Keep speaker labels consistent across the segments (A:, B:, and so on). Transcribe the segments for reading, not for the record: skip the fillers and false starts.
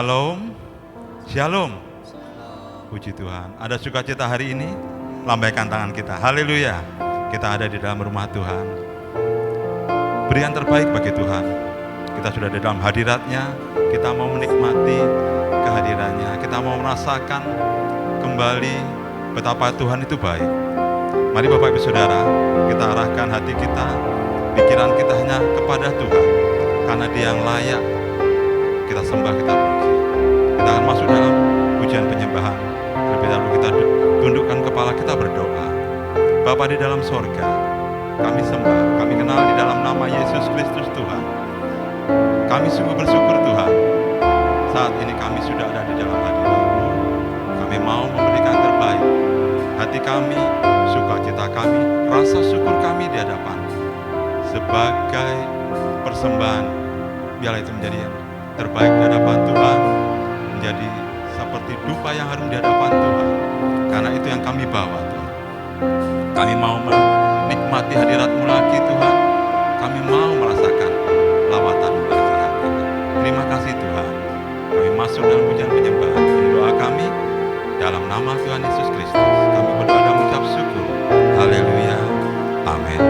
A: Shalom, Shalom. Puji Tuhan. Ada sukacita hari ini? Lambaikan tangan kita. Haleluya. Kita ada di dalam rumah Tuhan. Beri yang terbaik bagi Tuhan. Kita sudah di dalam hadirat-Nya. Kita mau menikmati kehadiran-Nya. Kita mau merasakan kembali betapa Tuhan itu baik. Mari Bapak Ibu Saudara, kita arahkan hati kita, pikiran kita hanya kepada Tuhan. Karena Dia yang layak kita sembah, kita puji. Kita akan masuk dalam pujian penyembahan. Terlebih dahulu kita tundukkan kepala, kita berdoa. Bapa di dalam sorga, kami sembah, kami kenal di dalam nama Yesus Kristus Tuhan. Kami sungguh bersyukur Tuhan, saat ini kami sudah ada di dalam hadirat-Mu. Kami mau memberikan terbaik. Hati kami, sukacita kami, rasa syukur kami di hadapan sebagai persembahan. Biarlah itu menjadi yang terbaik di hadapan Tuhan, menjadi seperti dupa yang harum di hadapan Tuhan. Karena itu yang kami bawa Tuhan. Kami mau menikmati hadirat-Mu lagi Tuhan. Kami mau merasakan lawatan-Mu lagi hari ini. Terima kasih Tuhan. Kami masuk dalam pujian penyembahan. Ini doa kami dalam nama Tuhan Yesus Kristus. Kami berdoa dan mengucap syukur. Haleluya. Amin.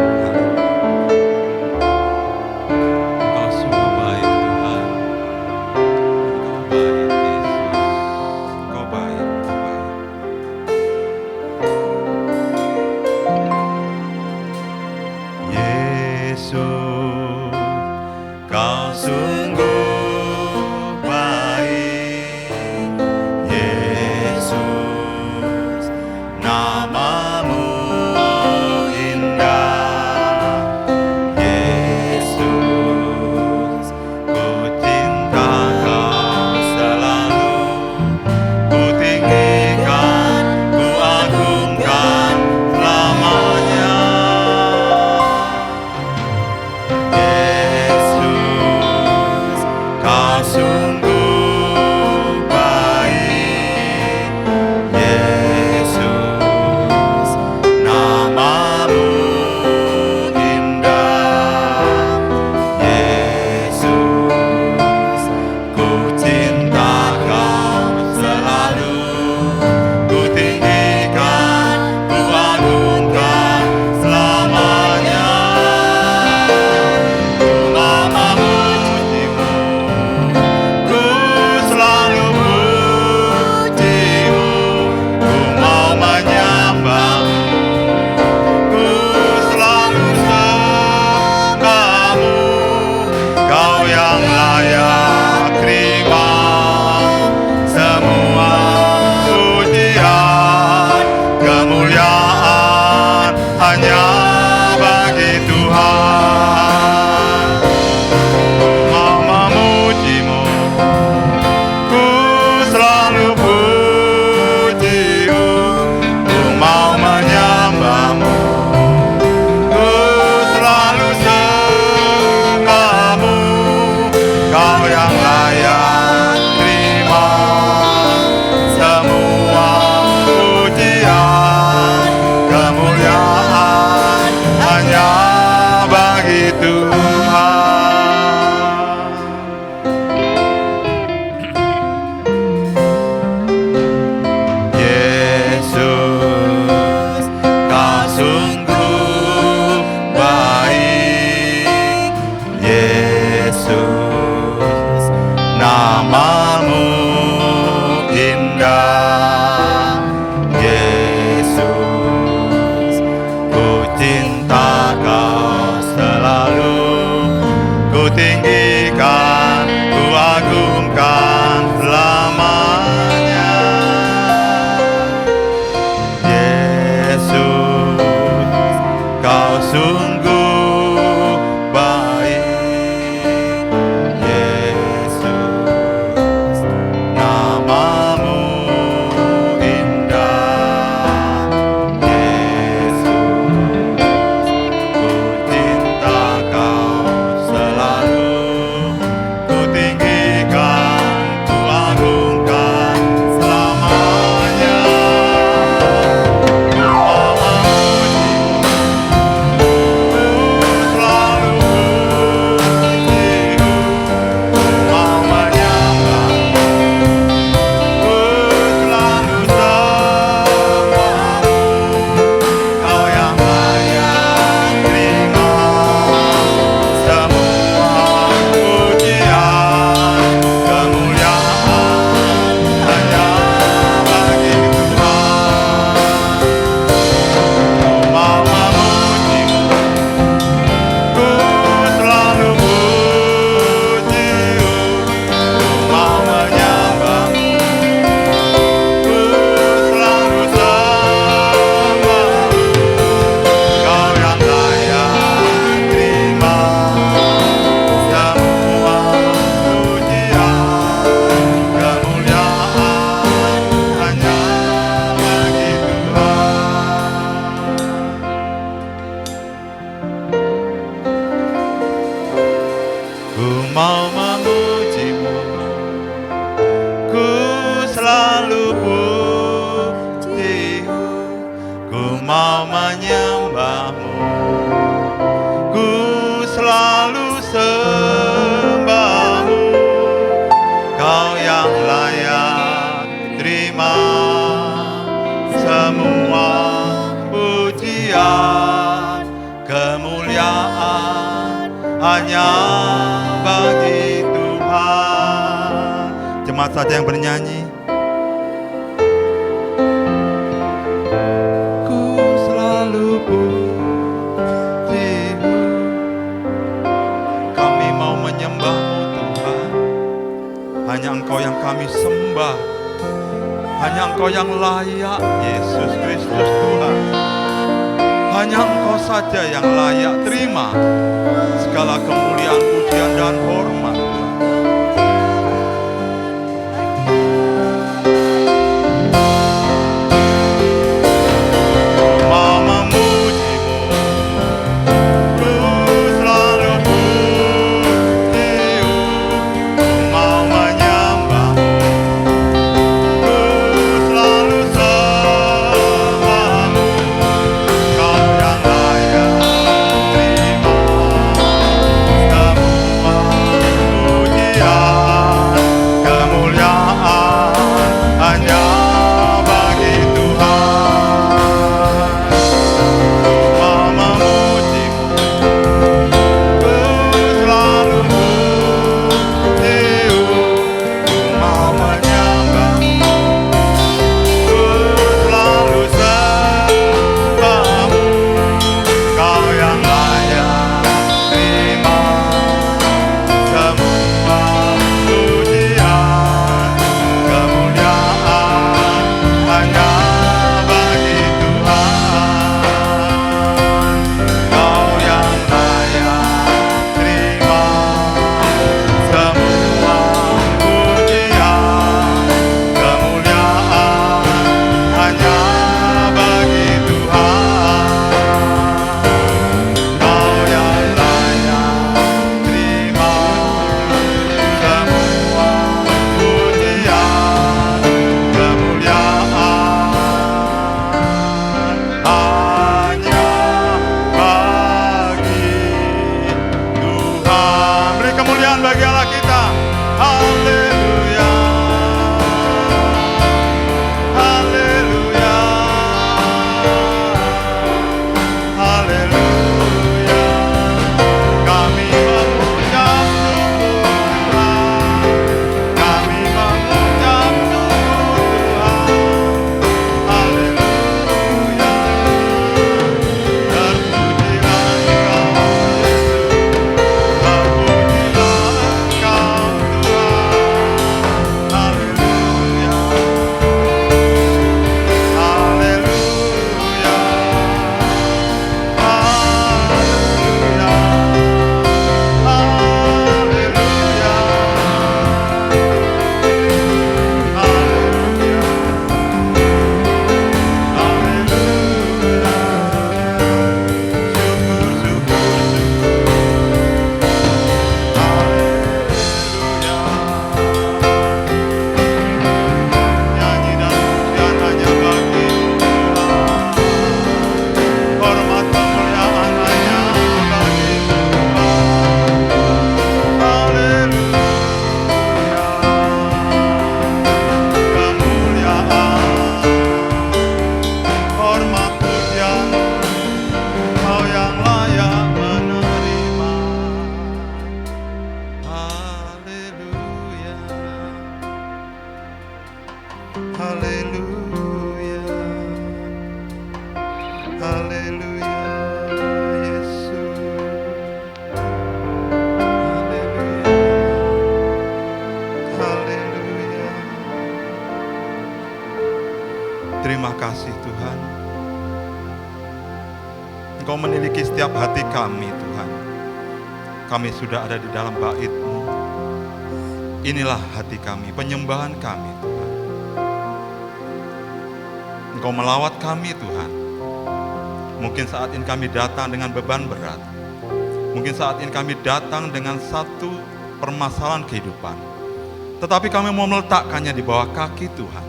A: hanya bagi Tuhan. Jemaat saja yang bernyanyi. Ku selalu pujimu, kami mau menyembah-Mu Tuhan. Hanya Engkau yang kami sembah, hanya Engkau yang layak, Yesus Kristus Tuhan. Hanya Engkau saja yang layak terima segala kemuliaan, pujian, dan hormat. Terima kasih Tuhan, Engkau memiliki setiap hati kami Tuhan. Kami sudah ada di dalam bait-Mu. Inilah hati kami, penyembahan kami Tuhan. Engkau melawat kami Tuhan. Mungkin saat ini kami datang dengan beban berat. Mungkin saat ini kami datang dengan satu permasalahan kehidupan. Tetapi kami mau meletakkannya di bawah kaki Tuhan.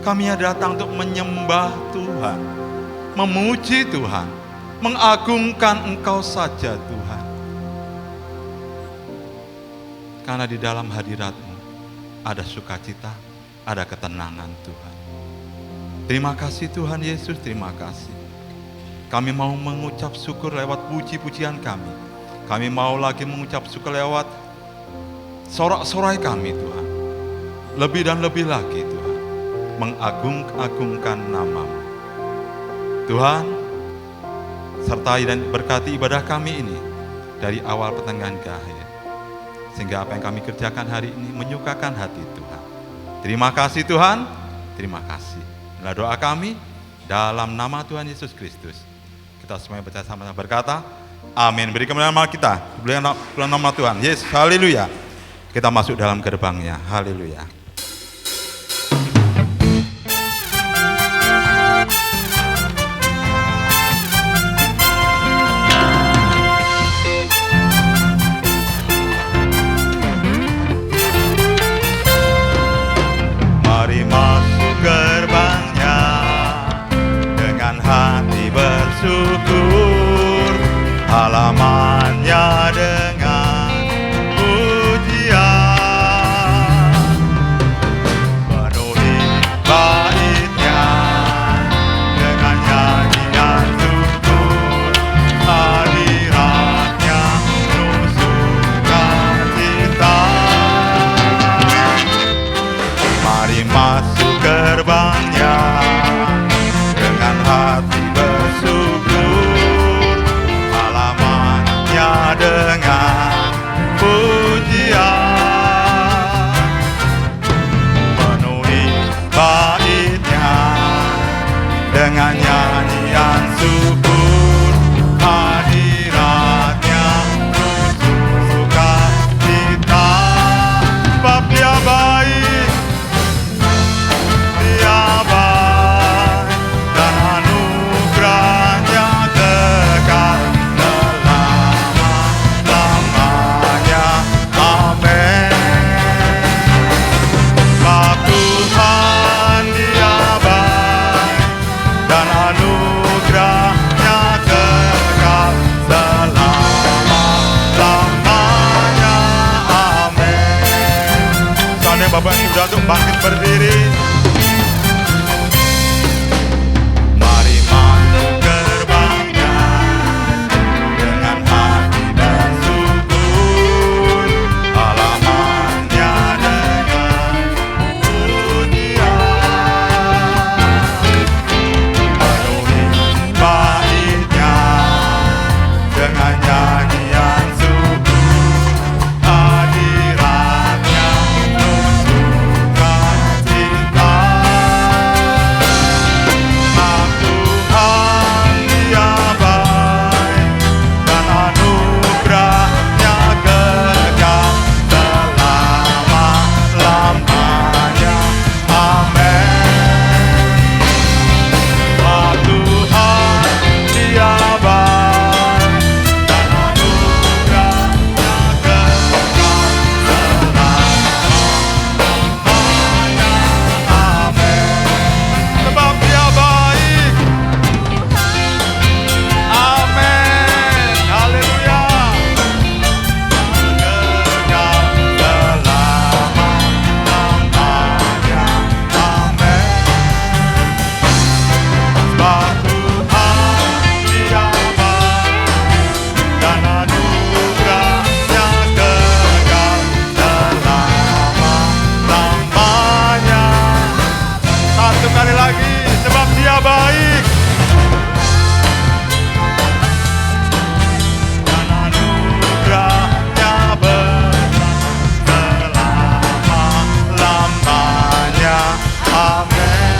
A: Kami datang untuk menyembah Tuhan, memuji Tuhan, mengagungkan Engkau saja Tuhan. Karena di dalam hadirat-Mu ada sukacita, ada ketenangan Tuhan. Terima kasih Tuhan Yesus, terima kasih. Kami mau mengucap syukur lewat puji-pujian kami. Kami mau lagi mengucap syukur lewat sorak-sorai kami Tuhan. Lebih dan lebih lagi Tuhan, mengagung-agungkan nama-Mu. Tuhan, sertai dan berkati ibadah kami ini dari awal pertengahan ke akhir. Sehingga apa yang kami kerjakan hari ini menyukakan hati Tuhan. Terima kasih Tuhan, terima kasih. Inilah doa kami dalam nama Tuhan Yesus Kristus. Kita semuanya percaya sama-sama berkata, amin. Beri kemuliaan nama kita, beri nama Tuhan. Yes, haleluya. Kita masuk dalam gerbangnya, haleluya. Mari masuk gerbangnya dengan hati bersyukur, halamannya dengan pujian, penuhi baitnya dengan nyanyian syukur, hadiratnya penuh sukacita. Mari masuk gerbangnya dengan hati bersyukur, halamannya dengan pujian, penuhi baitnya dengan nyanyian syukur, hadiratnya penuh sukacita. Sebab Dia baik, Dia baik, dan anugerahnya kekal selama-lamanya. Amin. Sebab Tuhan Dia baik, dan anugerahnya kekal selama-lamanya. Amin. Seandainya Bapak ini sudah untuk bangkit berdiri, mari masuk gerbangnya dengan hati bersyukur, halamannya dengan pujian, penuhi baitnya dengan nyanyian syukur, hadiratnya penuh sukacita. Sebab Tuhan Dia baik, dan anugerahnya kekal selama-lamanya. Amin. Sebab Tuhan Dia baik, dan anugerahnya kekal selama-lamanya. Amin. Sebab Dia baik. Amin. Haleluya. Kekal selama-lamanya. Amin. Sebab Tuhan Dia baik, dan anugerahnya kekal selama-lamanya. Satu kali lagi, sebab Dia baik, dan anugerahnya besar selama-lamanya. Amin.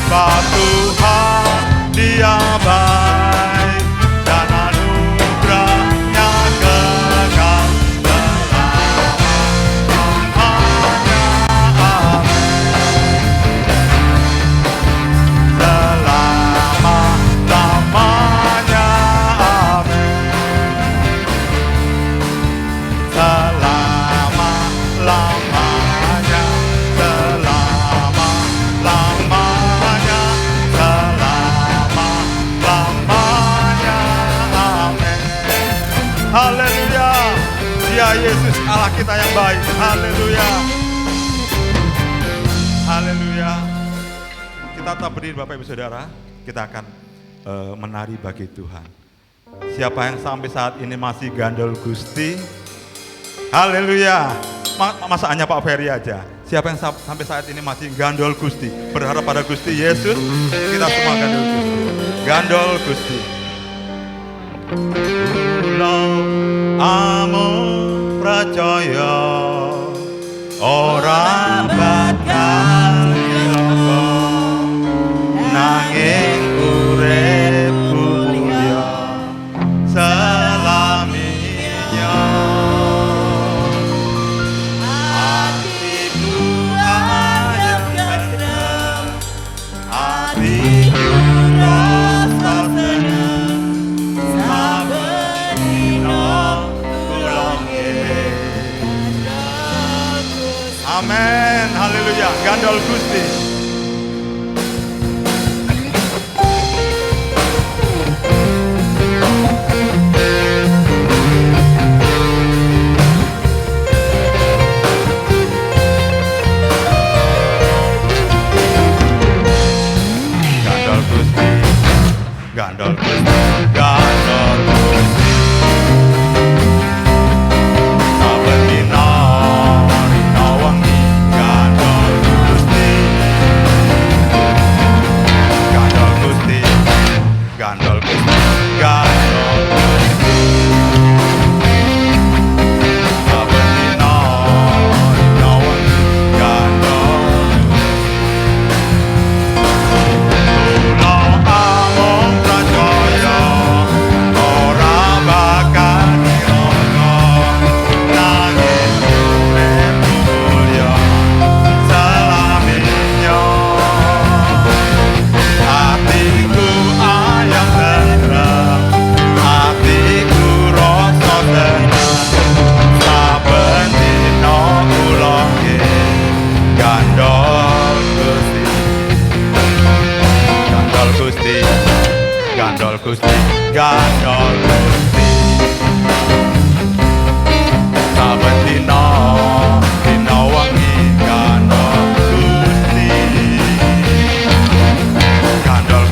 A: Sebab Tuhan Dia baik, dan anugerahnya kekal selama-lamanya. Amin. Selama-lamanya. Amin. Selama-lamanya. Selama-lamanya. Selama-lamanya. Amin. Haleluya. Dia Yesus Allah kita yang baik. Haleluya. Haleluya. Kita tetap berdiri Bapak Ibu Saudara. Kita akan menari bagi Tuhan. Siapa yang sampai saat ini masih gandol Gusti? Haleluya. Masa hanya Pak Ferry aja? Siapa yang sampai saat ini masih gandol Gusti? Berharap pada Gusti Yesus, kita semua gandol Gusti. Gandol Gusti. Pulau amung percaya ora bakal cilaka nanging uripku mulya selaminya. Hatiku ayam tentrem, hatiku rasa seneng, saben dina kulonge. Amin, haleluya, gandol Gusti. Gandol Gusti, gandol Gusti, saben dina dina wengi gandol Gusti, gandol Gusti, gandol Gusti, gandol Gusti, saben dina dina wengi gandol Pulau amung percaya ora bakal cilaka nanging uripku mulya selaminya. Hatiku ayam tentrem, hatiku rasa tenang, saben dina kulonge gandol Gusti. Gandol Gusti, gandol Gusti, gandol Gusti, saben dina dina wengi gandol Gusti, gandol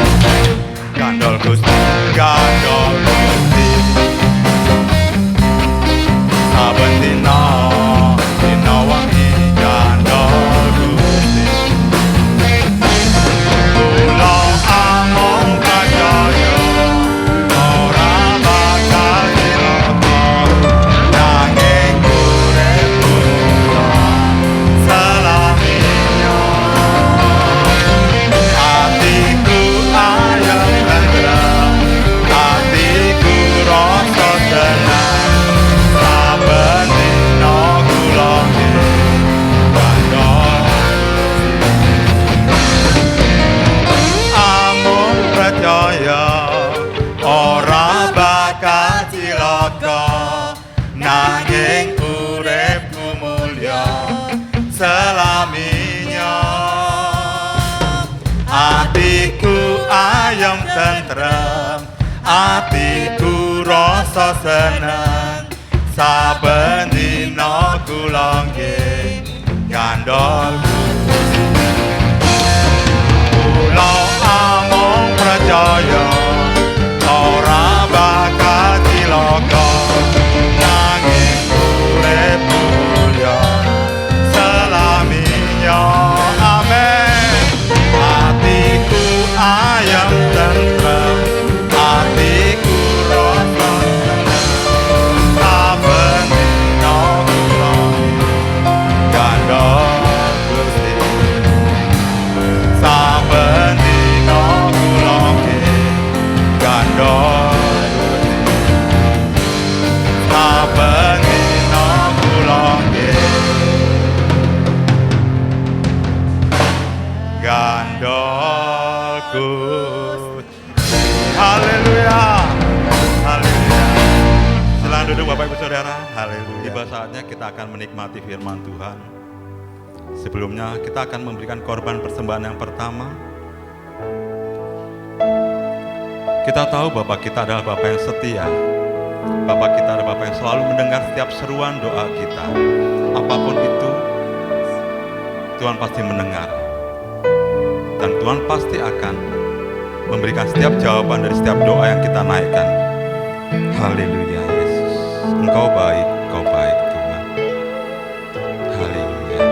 A: Gusti, gandol Gusti, gandol Gusti, saben dina dina wengi gandol Gusti. Pulau amung percaya ora bakal cilaka nanging uripku selaminya. Hatiku ayam tentrem, hatiku rasa tenang, saben dina kulonge gandol amung percaya ora bakal cilaka nanging uripku mulya selaminya. Hatiku ayam tentrem, hatiku rasa seneng, saben dina kulonge gandol Pulau amung percaya ora bakal cilaka nanging uripku mulya selaminya. Amin. Hatiku ayam tentrem, hatiku rasa seneng, saben dina kulonge gandol Gusti. Saben dina kulonge gandol Gusti, saben dina kulonge gandol Gusti. Haleluya, haleluya. Silakan duduk Bapak Ibu Saudara. Haleluya. Tiba saatnya kita akan menikmati firman Tuhan. Sebelumnya kita akan memberikan korban persembahan yang pertama. Kita tahu Bapak kita adalah Bapak yang setia. Bapak kita adalah Bapak yang selalu mendengar setiap seruan doa kita. Apapun itu, Tuhan pasti mendengar. Dan Tuhan pasti akan memberikan setiap jawaban dari setiap doa yang kita naikkan. Haleluya Yesus. Engkau baik Tuhan. Haleluya.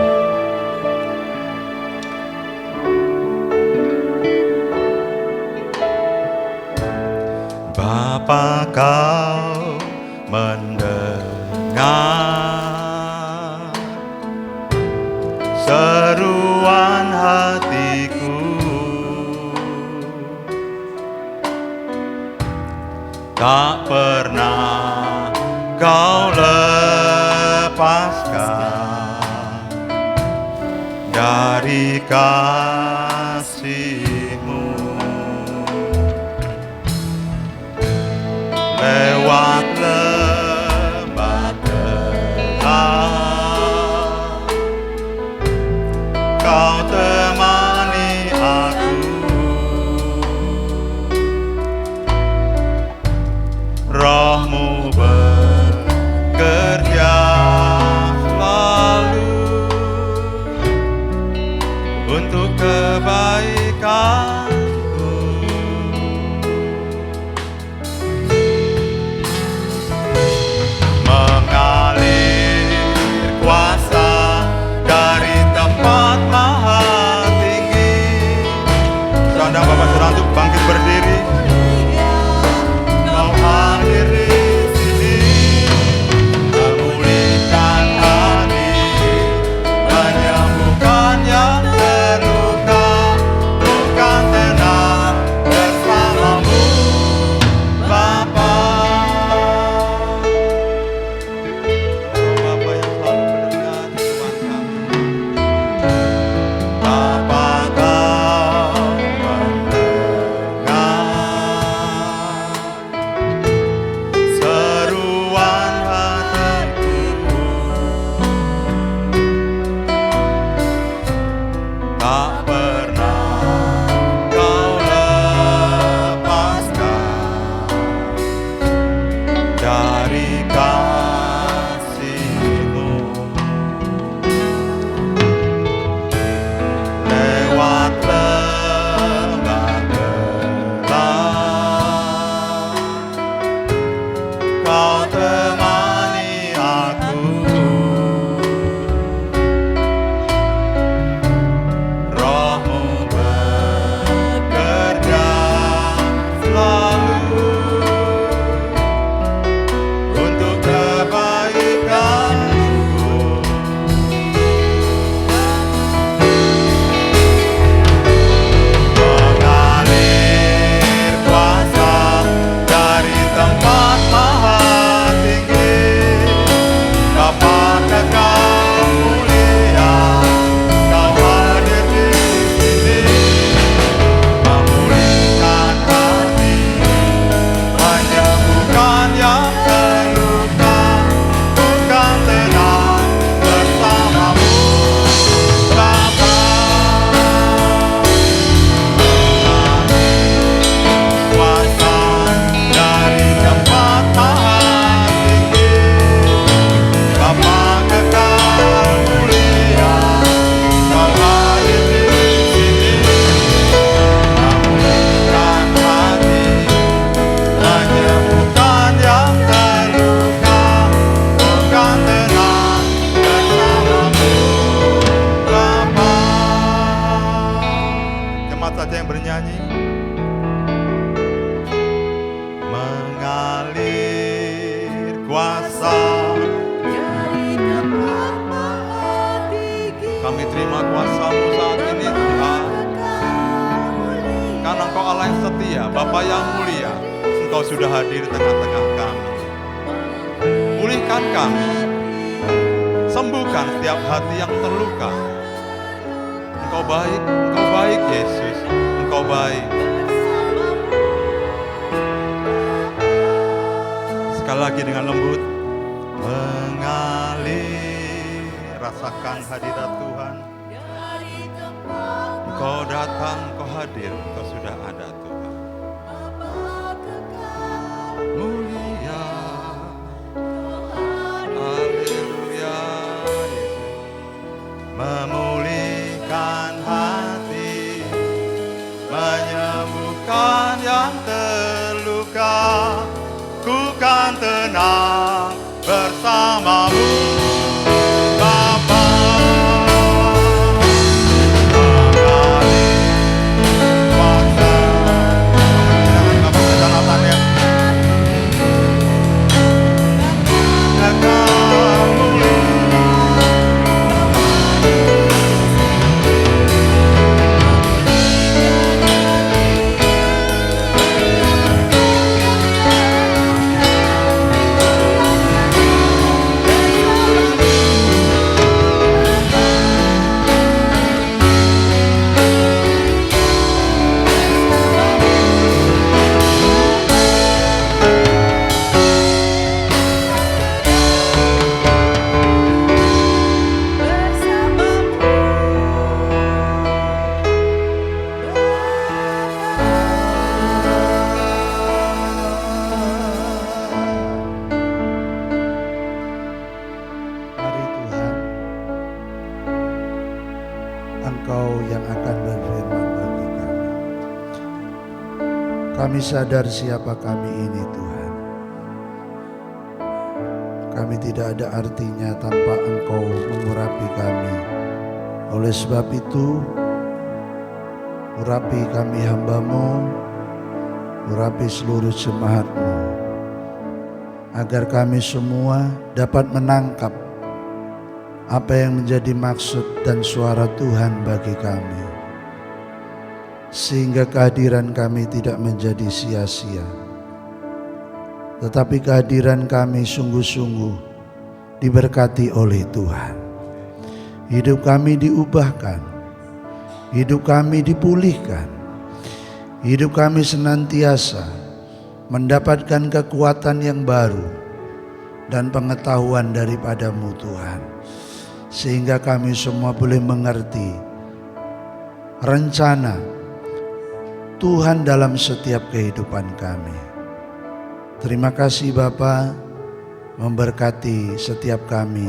A: Bapa, kau mendengar seruan hatiku, tak pernah kau lepaskan dari kasih-Mu. Lewat lembah gelap, kau temani aku. Roh-Mu bekerja selalu untuk kebaikanku. Mengalir kuasa dari tempat maha tinggi. Saudara Bapak Saudara untuk bangkit berdiri. Kau hadir di sini, memulihkan hati, menyembuhkan yang terluka, bukan tenang bersamamu, Bapa. Bapa yang selalu mendengar Tuhan kami. Bapa, kau mendengar seruan hatiku, tak pernah kau lepaskan dari kasih-Mu. Lewat lembah gelap, kau temani aku. Roh-Mu bekerja selalu untuk kebaikanku. Mengalir kuasa dari tempat maha tinggi, dapat kekal mulia, kau hadir di sini, memulihkan hati, menyembuhkan yang terluka, bukan tenang bersamamu, Bapa. Kuasa dari tempat maha tinggi, Bapa kekal mulia, kau hadir di sini, memulihkan hati, menyembuhkan yang terluka, bukan tenang bersamamu, Bapa. Jemaat saja yang bernyanyi. Mengalir kuasa, kami terima kuasa-Mu saat ini Tuhan, karena Engkau Allah yang setia, Bapa yang mulia, Engkau sudah hadir di tengah-tengah kami. Pulihkan kami, sembuhkan setiap hati yang terluka. Engkau baik Yesus, Engkau baik. Sekali lagi dengan lembut, mengalir, rasakan hadirat Tuhan. Engkau datang, Engkau hadir, Engkau sudah ada Tuhan. Mulia, haleluya, memulihkan hati, menyembuhkan Kan yang terluka, ku kan tenang bersamamu, Bapa.
B: Kami sadar siapa kami ini, Tuhan. Kami tidak ada artinya tanpa Engkau mengurapi kami. Oleh sebab itu, urapi kami hamba-Mu, urapi seluruh jemaat-Mu, agar kami semua dapat menangkap apa yang menjadi maksud dan suara Tuhan bagi kami, sehingga kehadiran kami tidak menjadi sia-sia, tetapi kehadiran kami sungguh-sungguh diberkati oleh Tuhan. Hidup kami diubahkan, hidup kami dipulihkan, hidup kami senantiasa mendapatkan kekuatan yang baru dan pengetahuan daripada-Mu, Tuhan, sehingga kami semua boleh mengerti rencana Tuhan dalam setiap kehidupan kami. Terima kasih Bapa, memberkati setiap kami,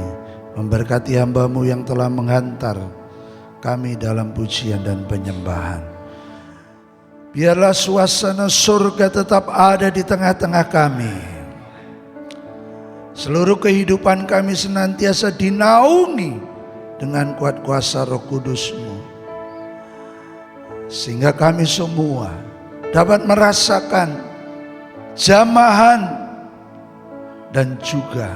B: memberkati hamba-Mu yang telah menghantar kami dalam pujian dan penyembahan. Biarlah suasana surga tetap ada di tengah-tengah kami. Seluruh kehidupan kami senantiasa dinaungi dengan kuat kuasa Roh Kudus-Mu, sehingga kami semua dapat merasakan jamahan dan juga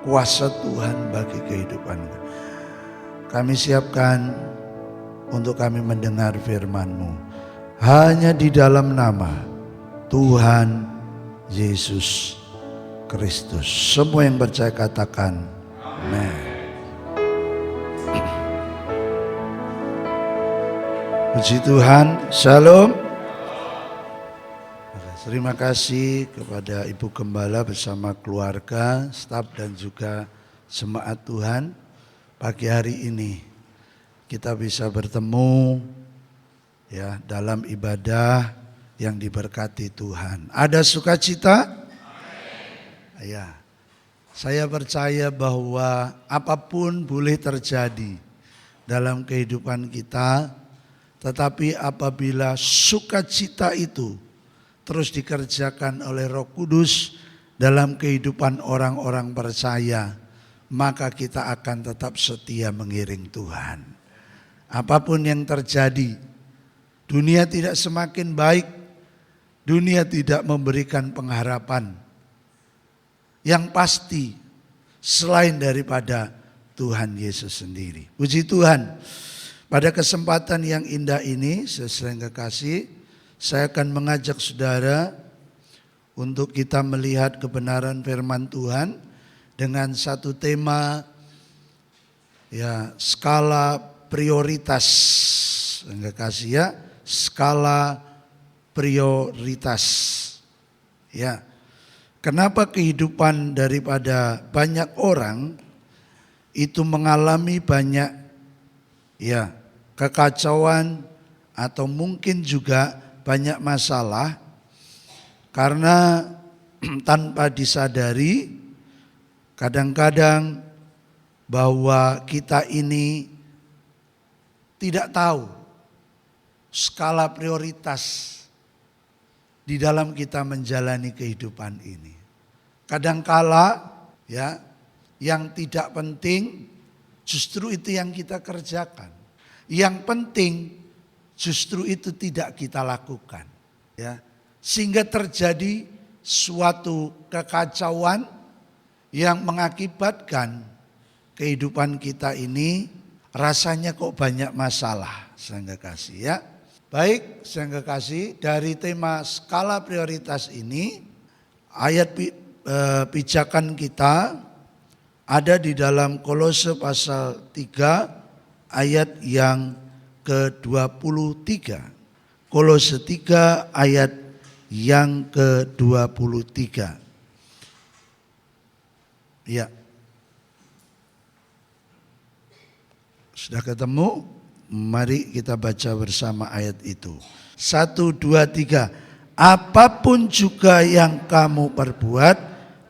B: kuasa Tuhan bagi kehidupan kami. Kami siapkan untuk kami mendengar firman-Mu hanya di dalam nama Tuhan Yesus Kristus. Semua yang percaya katakan amin. Puji Tuhan, Shalom. Terima kasih kepada Ibu Gembala bersama keluarga, staf dan juga jemaat Tuhan. Pagi hari ini kita bisa bertemu ya dalam ibadah yang diberkati Tuhan. Ada sukacita? Ya. Saya percaya bahwa apapun boleh terjadi dalam kehidupan kita, tetapi apabila sukacita itu terus dikerjakan oleh Roh Kudus dalam kehidupan orang-orang percaya, maka kita akan tetap setia mengiring Tuhan. Apapun yang terjadi, dunia tidak semakin baik, dunia tidak memberikan pengharapan yang pasti selain daripada Tuhan Yesus sendiri. Puji Tuhan. Pada kesempatan yang indah ini, saudara yang kekasih, saya akan mengajak saudara untuk kita melihat kebenaran firman Tuhan dengan satu tema, ya, skala prioritas. Yang kekasih ya, skala prioritas. Ya, kenapa kehidupan daripada banyak orang itu mengalami banyak ya kekacauan atau mungkin juga banyak masalah karena tanpa disadari kadang-kadang bahwa kita ini tidak tahu skala prioritas di dalam kita menjalani kehidupan ini. Kadangkala ya, yang tidak penting justru itu yang kita kerjakan. Yang penting justru itu tidak kita lakukan. Ya, sehingga terjadi suatu kekacauan yang mengakibatkan kehidupan kita ini rasanya kok banyak masalah, saudara kasih ya. Baik, saudara kasih, dari tema skala prioritas ini, ayat pijakan kita ada di dalam Kolose pasal 3 ayat yang ke-23. Kolose 3 ayat yang ke-23. Ya. Sudah ketemu? Mari kita baca bersama ayat itu. 1, 2, 3. Apapun juga yang kamu perbuat,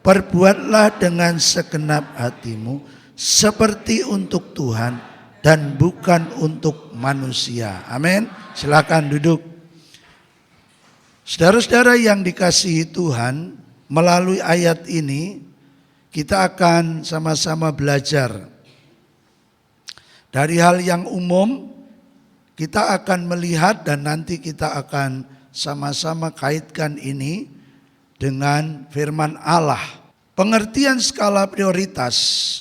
B: perbuatlah dengan segenap hatimu, seperti untuk Tuhan dan bukan untuk manusia. Amin. Silakan duduk. Saudara-saudara yang dikasihi Tuhan, melalui ayat ini kita akan sama-sama belajar. Dari hal yang umum kita akan melihat dan nanti kita akan sama-sama kaitkan ini dengan firman Allah. Pengertian skala prioritas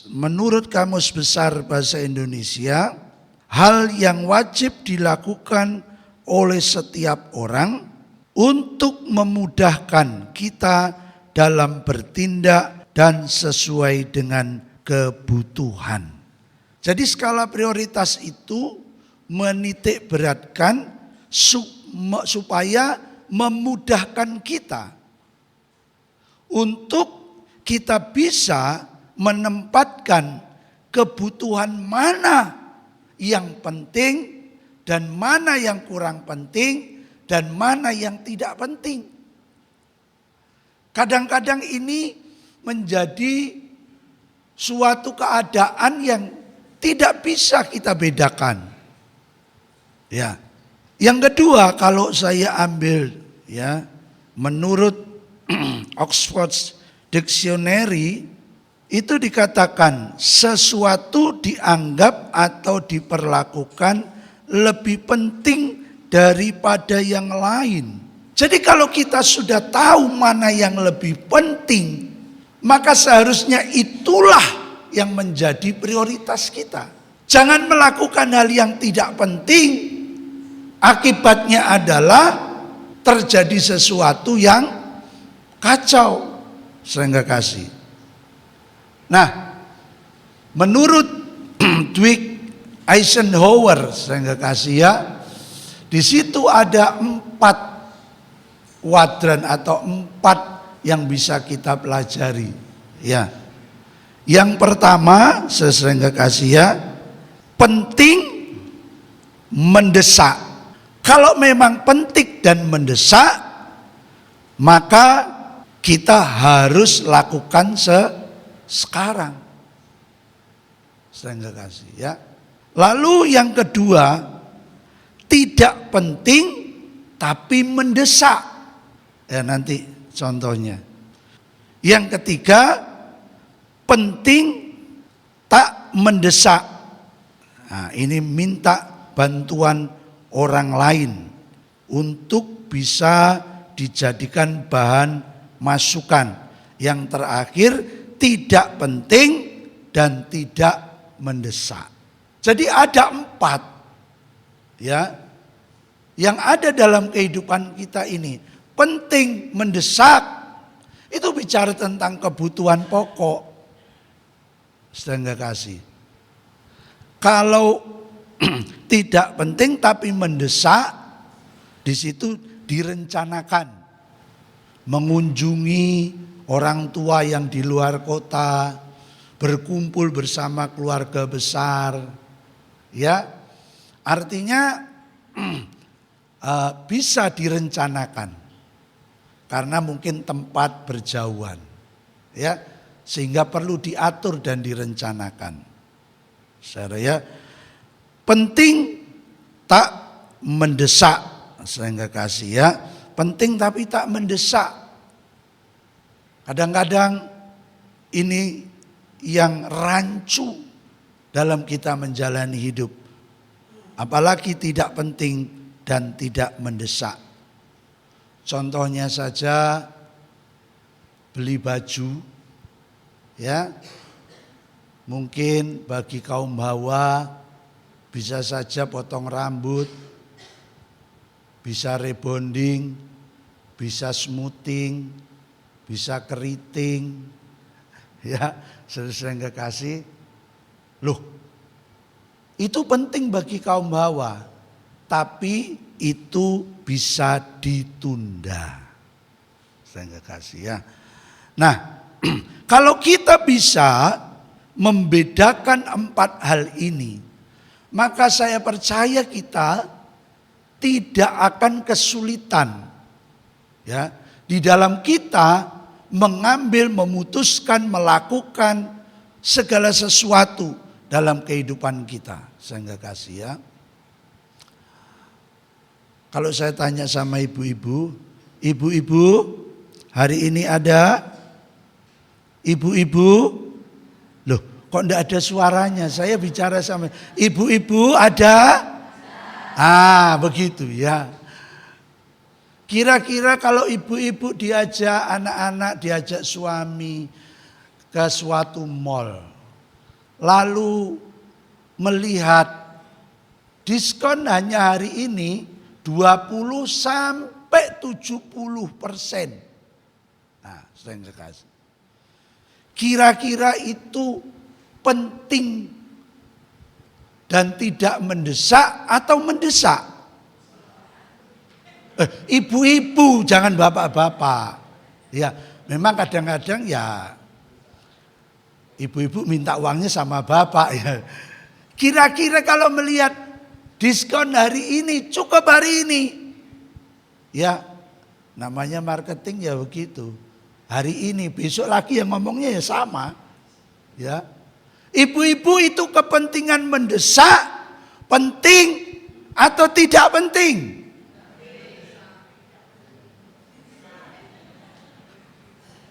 B: menurut Kamus Besar Bahasa Indonesia, hal yang wajib dilakukan oleh setiap orang untuk memudahkan kita dalam bertindak dan sesuai dengan kebutuhan. Jadi skala prioritas itu menitik beratkan supaya memudahkan kita untuk kita bisa menempatkan kebutuhan mana yang penting dan mana yang kurang penting dan mana yang tidak penting. Kadang-kadang ini menjadi suatu keadaan yang tidak bisa kita bedakan. Ya. Yang kedua, kalau saya ambil ya, menurut Oxford Dictionary itu dikatakan sesuatu dianggap atau diperlakukan lebih penting daripada yang lain. Jadi kalau kita sudah tahu mana yang lebih penting, maka seharusnya itulah yang menjadi prioritas kita. Jangan melakukan hal yang tidak penting. Akibatnya adalah terjadi sesuatu yang kacau. Saya kasih. Nah, menurut Dwight Eisenhower, saya kasih ya, di situ ada 4 kuadran atau 4 yang bisa kita pelajari. Ya. Yang pertama, saya kasih ya, penting, mendesak. Kalau memang penting dan mendesak, maka kita harus lakukan sekarang. Saya kasih ya. Lalu yang kedua, tidak penting tapi mendesak. Ya nanti contohnya. Yang ketiga, penting tak mendesak. Nah, ini minta bantuan orang lain untuk bisa dijadikan bahan masukan. Yang terakhir, tidak penting dan tidak mendesak. Jadi ada 4 ya yang ada dalam kehidupan kita ini. Penting, mendesak, itu bicara tentang kebutuhan pokok. Sedang kasih. Kalau tidak penting tapi mendesak, di situ direncanakan mengunjungi orang tua yang di luar kota, berkumpul bersama keluarga besar, ya, artinya bisa direncanakan karena mungkin tempat berjauhan, ya. Sehingga perlu diatur dan direncanakan. Saudara ya, penting tak mendesak, saya kasih ya. penting tapi tak mendesak. Kadang-kadang ini yang rancu dalam kita menjalani hidup. Apalagi tidak penting dan tidak mendesak. Contohnya saja beli baju, ya. Mungkin bagi kaum hawa bisa saja potong rambut, bisa rebonding, bisa smoothing, bisa keriting, ya, sering kekasih. Loh, itu penting bagi kaum hawa, tapi itu bisa ditunda. Sering kekasih, ya. Nah, kalau kita bisa membedakan 4 hal ini, maka saya percaya kita tidak akan kesulitan, ya, di dalam kita mengambil, memutuskan, melakukan segala sesuatu dalam kehidupan kita. Saya kasih, ya. Kalau saya tanya sama ibu-ibu, ibu-ibu hari ini ada? Ibu-ibu, loh kok enggak ada suaranya? Saya bicara sama ibu-ibu, ada? Begitu, ya. Kira-kira kalau ibu-ibu diajak anak-anak, diajak suami ke suatu mall, lalu melihat diskon hanya hari ini 20 sampai 70%. Nah, sering sekali. Kira-kira itu penting dan tidak mendesak atau mendesak? Ibu-ibu, jangan bapak-bapak. Ya, memang kadang-kadang ya ibu-ibu minta uangnya sama bapak, ya. Kira-kira kalau melihat diskon hari ini, cukup hari ini, ya, namanya marketing ya begitu. Hari ini, besok lagi yang ngomongnya ya sama, ya. Ibu-ibu itu kepentingan mendesak, penting atau tidak penting?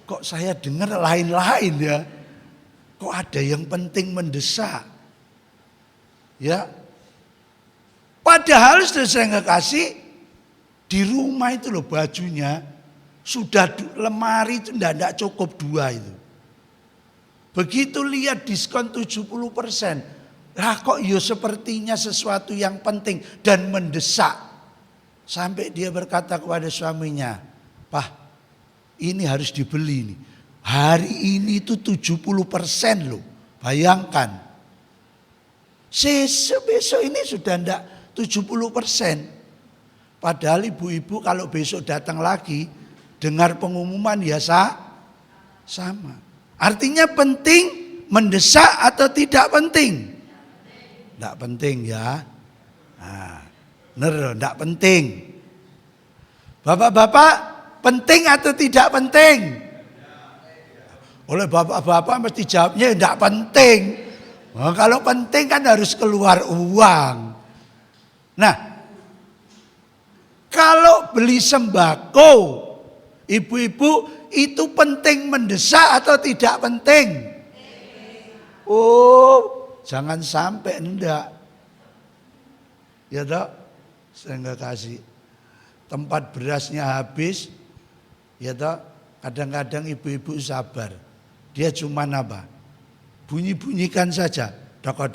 B: Kok saya dengar lain-lain, ya? Kok ada yang penting mendesak? Ya. Padahal sudah saya nggak kasih di rumah itu loh bajunya sudah lemari itu enggak cukup 2 itu. Begitu lihat diskon 70%. Lah kok ya sepertinya sesuatu yang penting dan mendesak. Sampai dia berkata kepada suaminya, "Pak, ini harus dibeli nih. Hari ini itu 70% loh. Bayangkan. Besok ini sudah enggak 70%. Padahal ibu-ibu kalau besok datang lagi, dengar pengumuman ya sama. Artinya penting, mendesak atau tidak penting? Tidak penting, ya. Nah, benar, tidak penting. Bapak-bapak, penting atau tidak penting? Oleh bapak-bapak mesti jawabnya tidak penting. Nah, kalau penting kan harus keluar uang. Nah, kalau beli sembako, ibu-ibu itu penting mendesak atau tidak penting? Oh, jangan sampai enggak. Ya toh, saya enggak kasih. Tempat berasnya habis, ya toh, kadang-kadang ibu-ibu sabar. Dia cuma apa? Bunyi-bunyikan saja. Dok.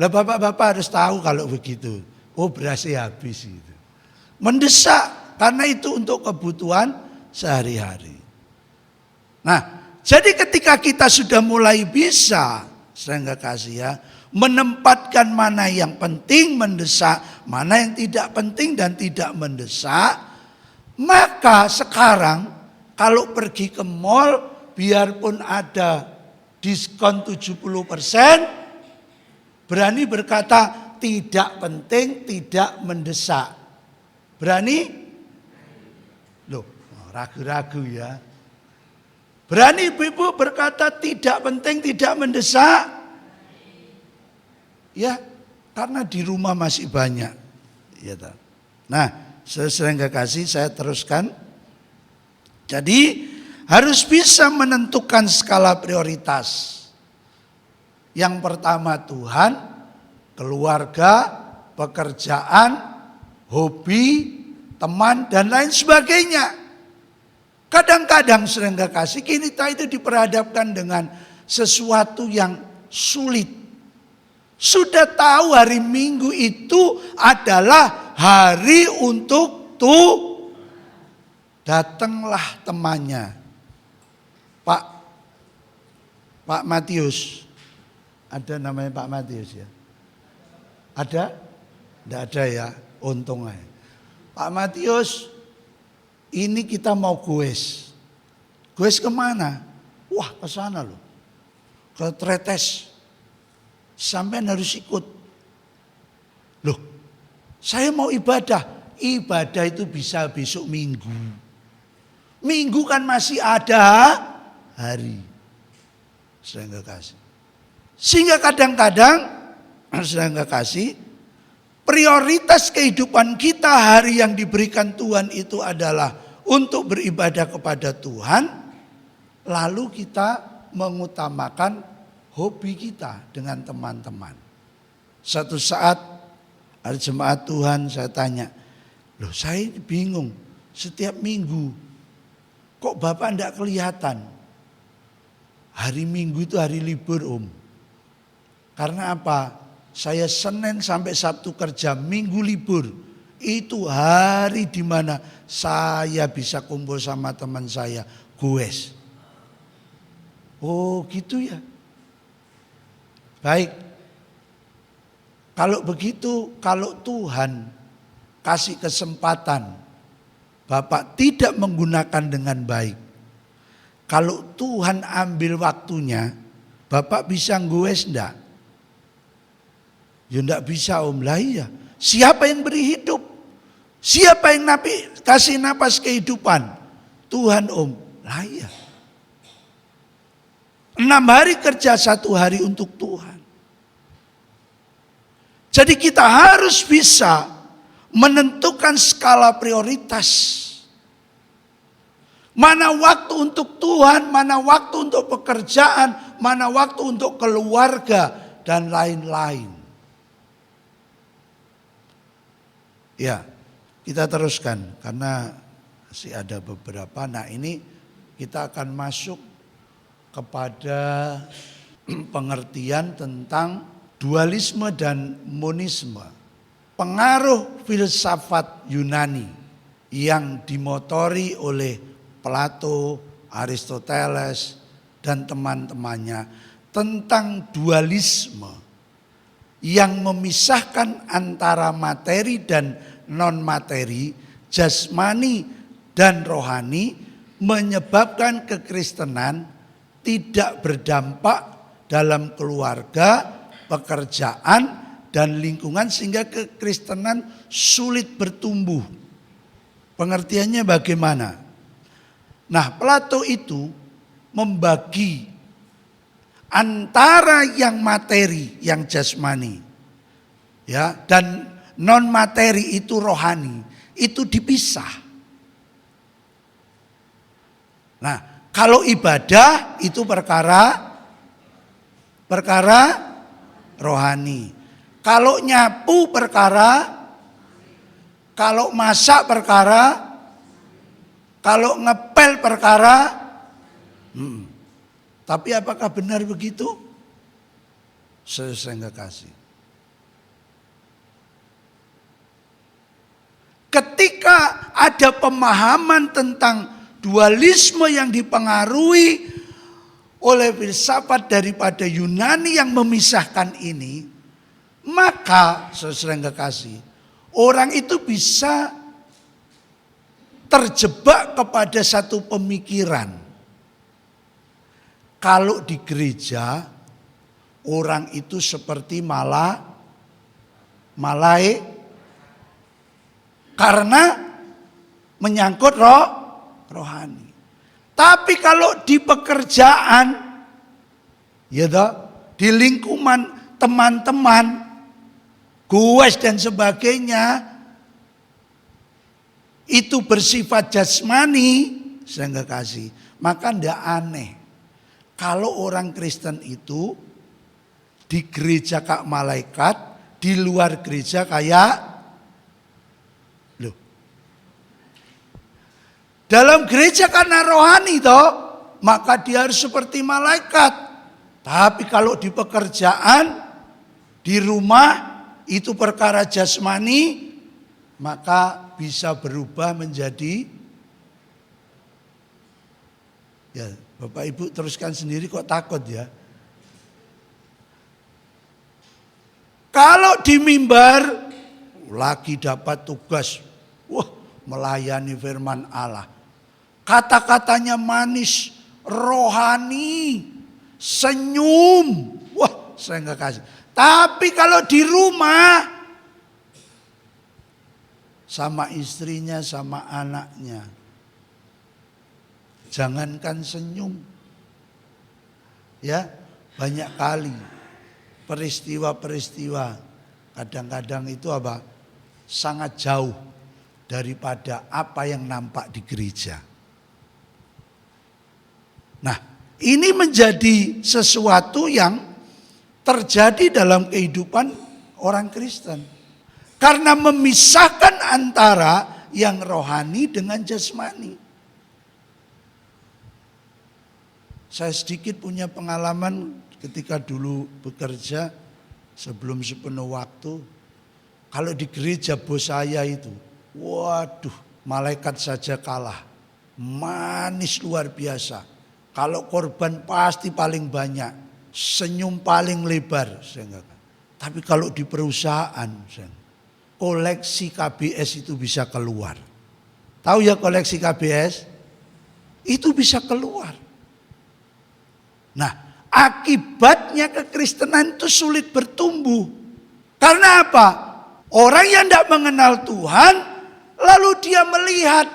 B: Lah bapak-bapak harus tahu kalau begitu. Oh, berasnya habis itu. Mendesak karena itu untuk kebutuhan sehari-hari. Nah, jadi ketika kita sudah mulai bisa, saya enggak kasih, ya, menempatkan mana yang penting mendesak, mana yang tidak penting dan tidak mendesak, maka sekarang kalau pergi ke mall, biarpun ada diskon 70%, berani berkata tidak penting, tidak mendesak. Berani? Loh, ragu-ragu, ya. Berani ibu-ibu berkata tidak penting, tidak mendesak? Ya, karena di rumah masih banyak. Ya, nah, sering kekasih, saya teruskan. Jadi harus bisa menentukan skala prioritas. Yang pertama Tuhan, keluarga, pekerjaan, hobi, teman, dan lain sebagainya. Kadang-kadang sering kekasih, kita itu diperhadapkan dengan sesuatu yang sulit. Sudah tahu hari Minggu itu adalah hari untuk datanglah temannya. Pak Matius. Ada namanya Pak Matius ya? Ada? Tidak ada ya, untung aja. Pak Matius, ini kita mau goes. Goes kemana? Wah, ke sana loh. Ke Tretes. Sampai harus ikut. Loh, saya mau ibadah. Ibadah itu bisa besok Minggu. Minggu kan masih ada hari. Sehingga kasih. Sehingga kadang-kadang, sehingga kasih, prioritas kehidupan kita hari yang diberikan Tuhan itu adalah untuk beribadah kepada Tuhan. Lalu kita mengutamakan hobi kita dengan teman-teman. Satu saat hari jemaat Tuhan saya tanya, loh saya bingung setiap minggu kok Bapak enggak kelihatan. Hari Minggu itu hari libur Om. Karena apa? Saya Senin sampai Sabtu kerja, Minggu libur. Itu hari di mana saya bisa kumpul sama teman saya, goes. Oh gitu ya. Baik. Kalau begitu, kalau Tuhan kasih kesempatan, Bapak tidak menggunakan dengan baik. Kalau Tuhan ambil waktunya, Bapak bisa goes enggak? Ya enggak bisa Om, lah iya. Siapa yang beri hidup? Siapa yang kasih napas kehidupan? Tuhan Om, lah iya. 6 hari kerja, 1 hari untuk Tuhan. Jadi kita harus bisa menentukan skala prioritas. Mana waktu untuk Tuhan, mana waktu untuk pekerjaan, mana waktu untuk keluarga, dan lain-lain. Ya, kita teruskan karena masih ada beberapa. Nah ini kita akan masuk kepada pengertian tentang dualisme dan monisme. Pengaruh filsafat Yunani yang dimotori oleh Plato, Aristoteles, dan teman-temannya tentang dualisme yang memisahkan antara materi dan non-materi, jasmani dan rohani, menyebabkan kekristenan tidak berdampak dalam keluarga, pekerjaan, dan lingkungan sehingga kekristenan sulit bertumbuh. Pengertiannya bagaimana? Nah, Plato itu membagi antara yang materi, yang jasmani, ya, dan non materi itu rohani, itu dipisah. Nah, kalau ibadah itu perkara rohani. Kalau nyapu perkara, kalau masak perkara, kalau ngepel perkara. Tapi apakah benar begitu? Saya enggak kasih. Ketika ada pemahaman tentang dualisme yang dipengaruhi oleh filsafat daripada Yunani yang memisahkan ini, maka saya enggak kasih, orang itu bisa terjebak kepada satu pemikiran. Kalau di gereja, orang itu seperti malaikat. Karena menyangkut rohani. Tapi kalau di pekerjaan, ya toh, di lingkungan teman-teman, goes dan sebagainya, itu bersifat jasmani, saya kasih, maka tidak aneh kalau orang Kristen itu di gereja kayak malaikat, di luar gereja kayak loh. Dalam gereja karena rohani toh, maka dia harus seperti malaikat. Tapi kalau di pekerjaan, di rumah itu perkara jasmani, maka bisa berubah menjadi, ya Bapak Ibu teruskan sendiri kok takut ya. Kalau di mimbar lagi dapat tugas, melayani firman Allah. Kata-katanya manis, rohani, senyum. Saya nggak kasih. Tapi kalau di rumah sama istrinya, sama anaknya, jangankan senyum. Ya, banyak kali peristiwa-peristiwa kadang-kadang itu sangat jauh daripada apa yang nampak di gereja. Nah, ini menjadi sesuatu yang terjadi dalam kehidupan orang Kristen. Karena memisahkan antara yang rohani dengan jasmani. Saya sedikit punya pengalaman ketika dulu bekerja sebelum sepenuh waktu. Kalau di gereja bos saya itu, waduh, malaikat saja kalah. Manis luar biasa. Kalau korban pasti paling banyak. Senyum paling lebar. Tapi kalau di perusahaan, koleksi KBS itu bisa keluar. Tahu ya koleksi KBS? Itu bisa keluar. Nah, akibatnya kekristenan itu sulit bertumbuh. Karena apa? Orang yang tidak mengenal Tuhan, lalu dia melihat,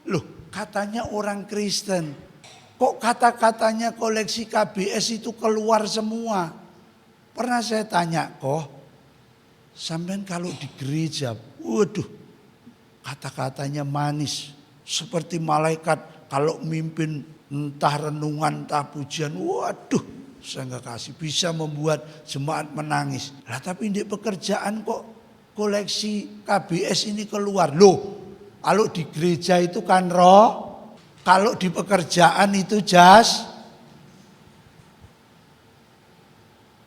B: loh katanya orang Kristen, kok kata-katanya koleksi KBS itu keluar semua. Pernah saya tanya, sampean kalau di gereja, waduh, kata-katanya manis, seperti malaikat kalau mimpin entah renungan, entah pujian, waduh, saya nggak kasih, bisa membuat jemaat menangis. Lah tapi di pekerjaan kok koleksi KBS ini keluar. Loh, kalau di gereja itu kan roh, kalau di pekerjaan itu jas.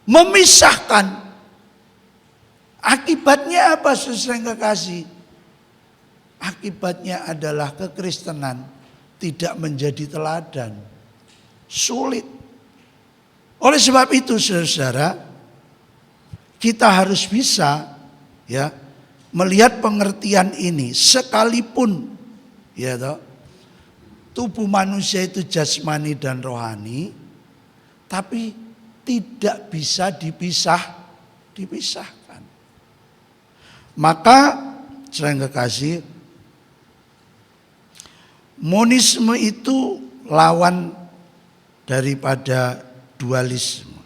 B: Memisahkan. Akibatnya apa, saudara yang kekasih? Akibatnya adalah kekristenan tidak menjadi teladan. Sulit. Oleh sebab itu saudara, kita harus bisa ya melihat pengertian ini. Sekalipun ya tubuh manusia itu jasmani dan rohani, tapi tidak bisa dipisahkan. Maka saya kekasih, monisme itu lawan daripada dualisme.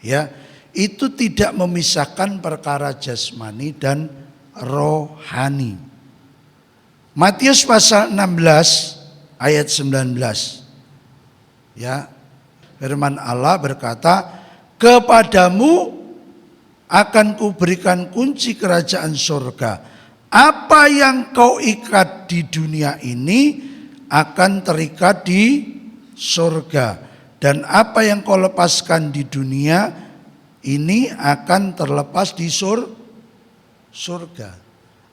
B: Ya, itu tidak memisahkan perkara jasmani dan rohani. Matius pasal 16 ayat 19. Ya, firman Allah berkata, kepadamu akan kuberikan kunci kerajaan surga. Apa yang kau ikat di dunia ini akan terikat di surga. Dan apa yang kau lepaskan di dunia ini akan terlepas di surga.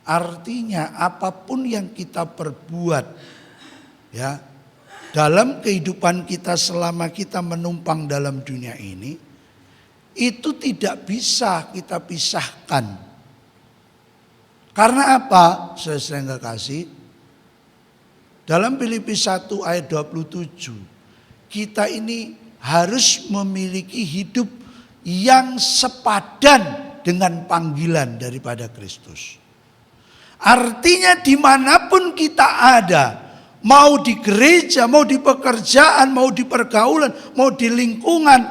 B: Artinya apapun yang kita perbuat ya dalam kehidupan kita selama kita menumpang dalam dunia ini, itu tidak bisa kita pisahkan. Karena apa? Saya nggak kasih. Dalam Filipi 1 ayat 27, kita ini harus memiliki hidup yang sepadan dengan panggilan daripada Kristus. Artinya dimanapun kita ada, mau di gereja, mau di pekerjaan, mau di pergaulan, mau di lingkungan,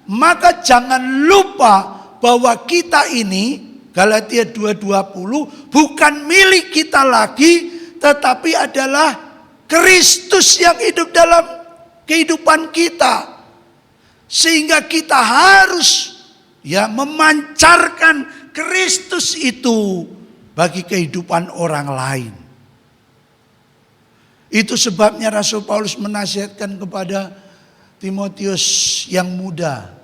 B: maka jangan lupa bahwa kita ini, Galatia 2:20, bukan milik kita lagi, tetapi adalah Kristus yang hidup dalam kehidupan kita. Sehingga kita harus memancarkan Kristus itu bagi kehidupan orang lain. Itu sebabnya Rasul Paulus menasihatkan kepada Timotius yang muda.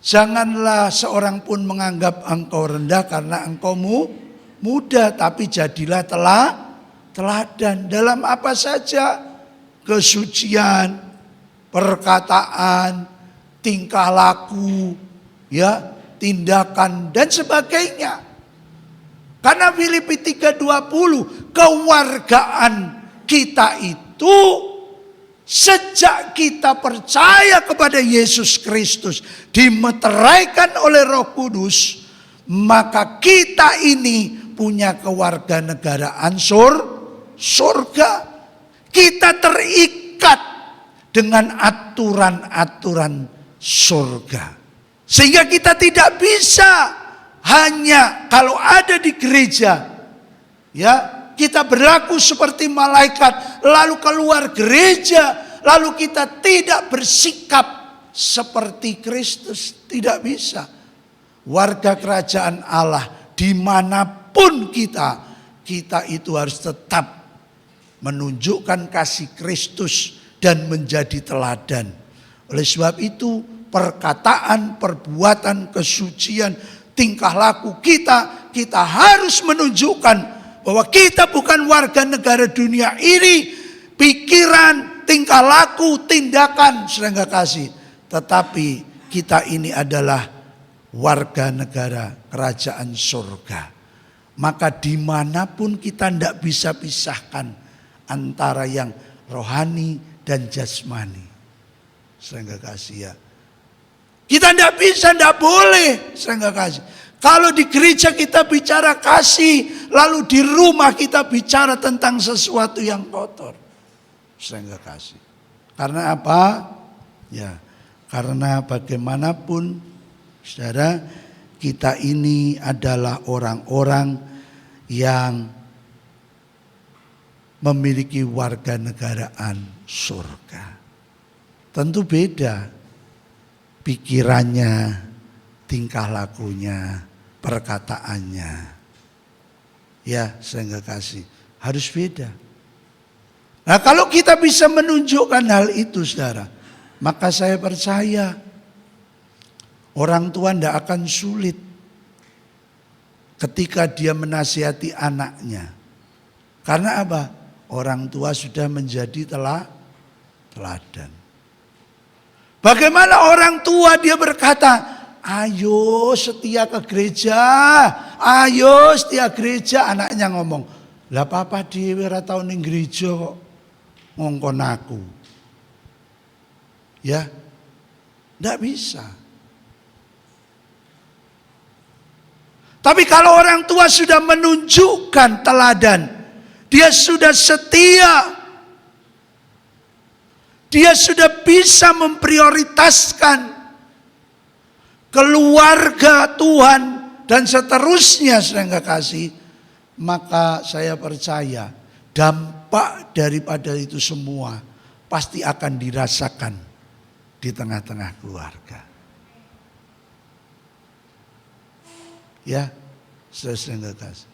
B: Janganlah seorang pun menganggap engkau rendah karena engkau muda, tapi jadilah teladan dalam apa saja, kesucian, perkataan, tingkah laku, tindakan dan sebagainya. Karena Filipi 3:20, kewargaan kita itu sejak kita percaya kepada Yesus Kristus dimeteraikan oleh Roh Kudus, maka kita ini punya kewarganegaraan surga. Kita terikat dengan aturan-aturan surga. Sehingga kita tidak bisa hanya kalau ada di gereja, kita berlaku seperti malaikat, lalu keluar gereja, lalu kita tidak bersikap seperti Kristus. Tidak bisa. Warga kerajaan Allah dimanapun kita itu harus tetap menunjukkan kasih Kristus dan menjadi teladan. Oleh sebab itu perkataan, perbuatan, kesucian, tingkah laku kita harus menunjukkan bahwa kita bukan warga negara dunia ini, pikiran, tingkah laku, tindakan, saudara kasih. Tetapi kita ini adalah warga negara kerajaan surga. Maka dimanapun kita tidak bisa pisahkan antara yang rohani dan jasmani. Saudara kasih Kita tidak bisa, tidak boleh, saudara kasih. Kalau di gereja kita bicara kasih, lalu di rumah kita bicara tentang sesuatu yang kotor. Saya enggak kasih. Karena apa? Karena bagaimanapun, saudara, kita ini adalah orang-orang yang memiliki warganegaraan surga. Tentu beda pikirannya, tingkah lakunya, perkataannya. Saya enggak kasih. Harus beda. Nah, kalau kita bisa menunjukkan hal itu, saudara, maka saya percaya orang tua tidak akan sulit ketika dia menasihati anaknya. Karena apa? Orang tua sudah menjadi teladan. Bagaimana orang tua dia berkata, ayo setia ke gereja, ayo setia gereja. Anaknya ngomong, lah papa dhewe ora tau ning gereja kok ngongkon aku. Ndak bisa. Tapi kalau orang tua sudah menunjukkan teladan, dia sudah setia, dia sudah bisa memprioritaskan keluarga Tuhan dan seterusnya, saudara kasih, maka saya percaya dampak daripada itu semua pasti akan dirasakan di tengah-tengah keluarga. Saudara kasih.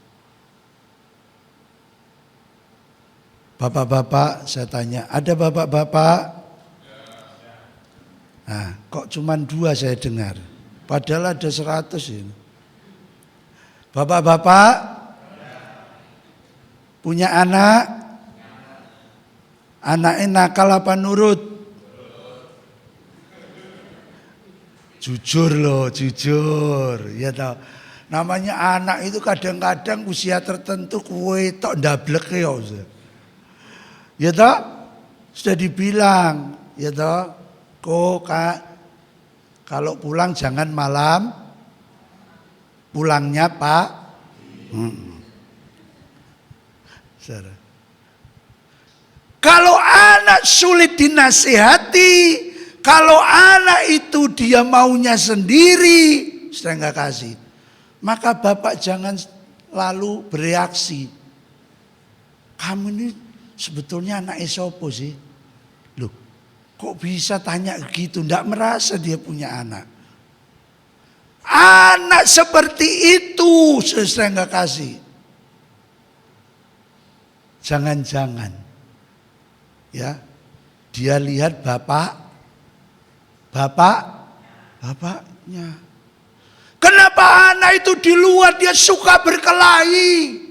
B: Bapak-bapak, saya tanya, ada bapak-bapak? Nah, kok cuma 2 saya dengar? Padahal ada 100 ini. Bapak-bapak punya anak? Anaknya nakal apa nurut? Jujur loh, jujur. Ya tahu. Namanya anak itu kadang-kadang usia tertentu kue tok ndablek ya. Ya toh? Sudah dibilang, ya toh? Kak, kalau pulang jangan malam, pulangnya Pak. Kalau anak sulit dinasihati, kalau anak itu dia maunya sendiri, saya nggak kasih, maka bapak jangan lalu bereaksi. kamu ini sebetulnya anak sopo sih? Loh, kok bisa tanya gitu? Nggak merasa dia punya anak. Anak seperti itu, saya nggak kasih. Jangan-jangan, ya, dia lihat bapaknya. Kenapa anak itu di luar dia suka berkelahi?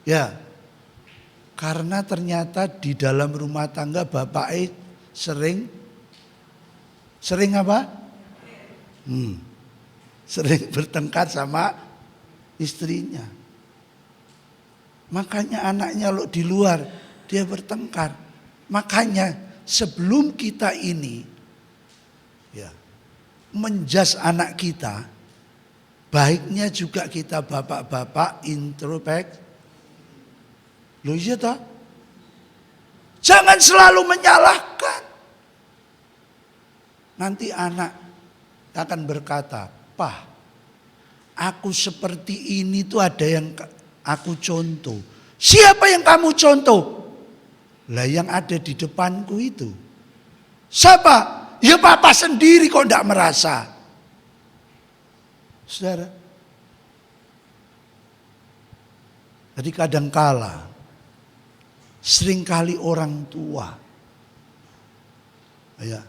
B: Ya, karena ternyata di dalam rumah tangga bapaknya sering apa? Sering bertengkar sama istrinya. Makanya anaknya lo di luar dia bertengkar. Makanya sebelum kita ini ya menjas anak kita, baiknya juga kita bapak-bapak introspek. Loh iya toh? Jangan selalu menyalahkan. Nanti anak akan berkata, "Pak, aku seperti ini tuh ada yang aku contoh." Siapa yang kamu contoh? Lah yang ada di depanku itu. Siapa? Ya papa sendiri kok enggak merasa. Saudara. Jadi kadangkala seringkali orang tua ya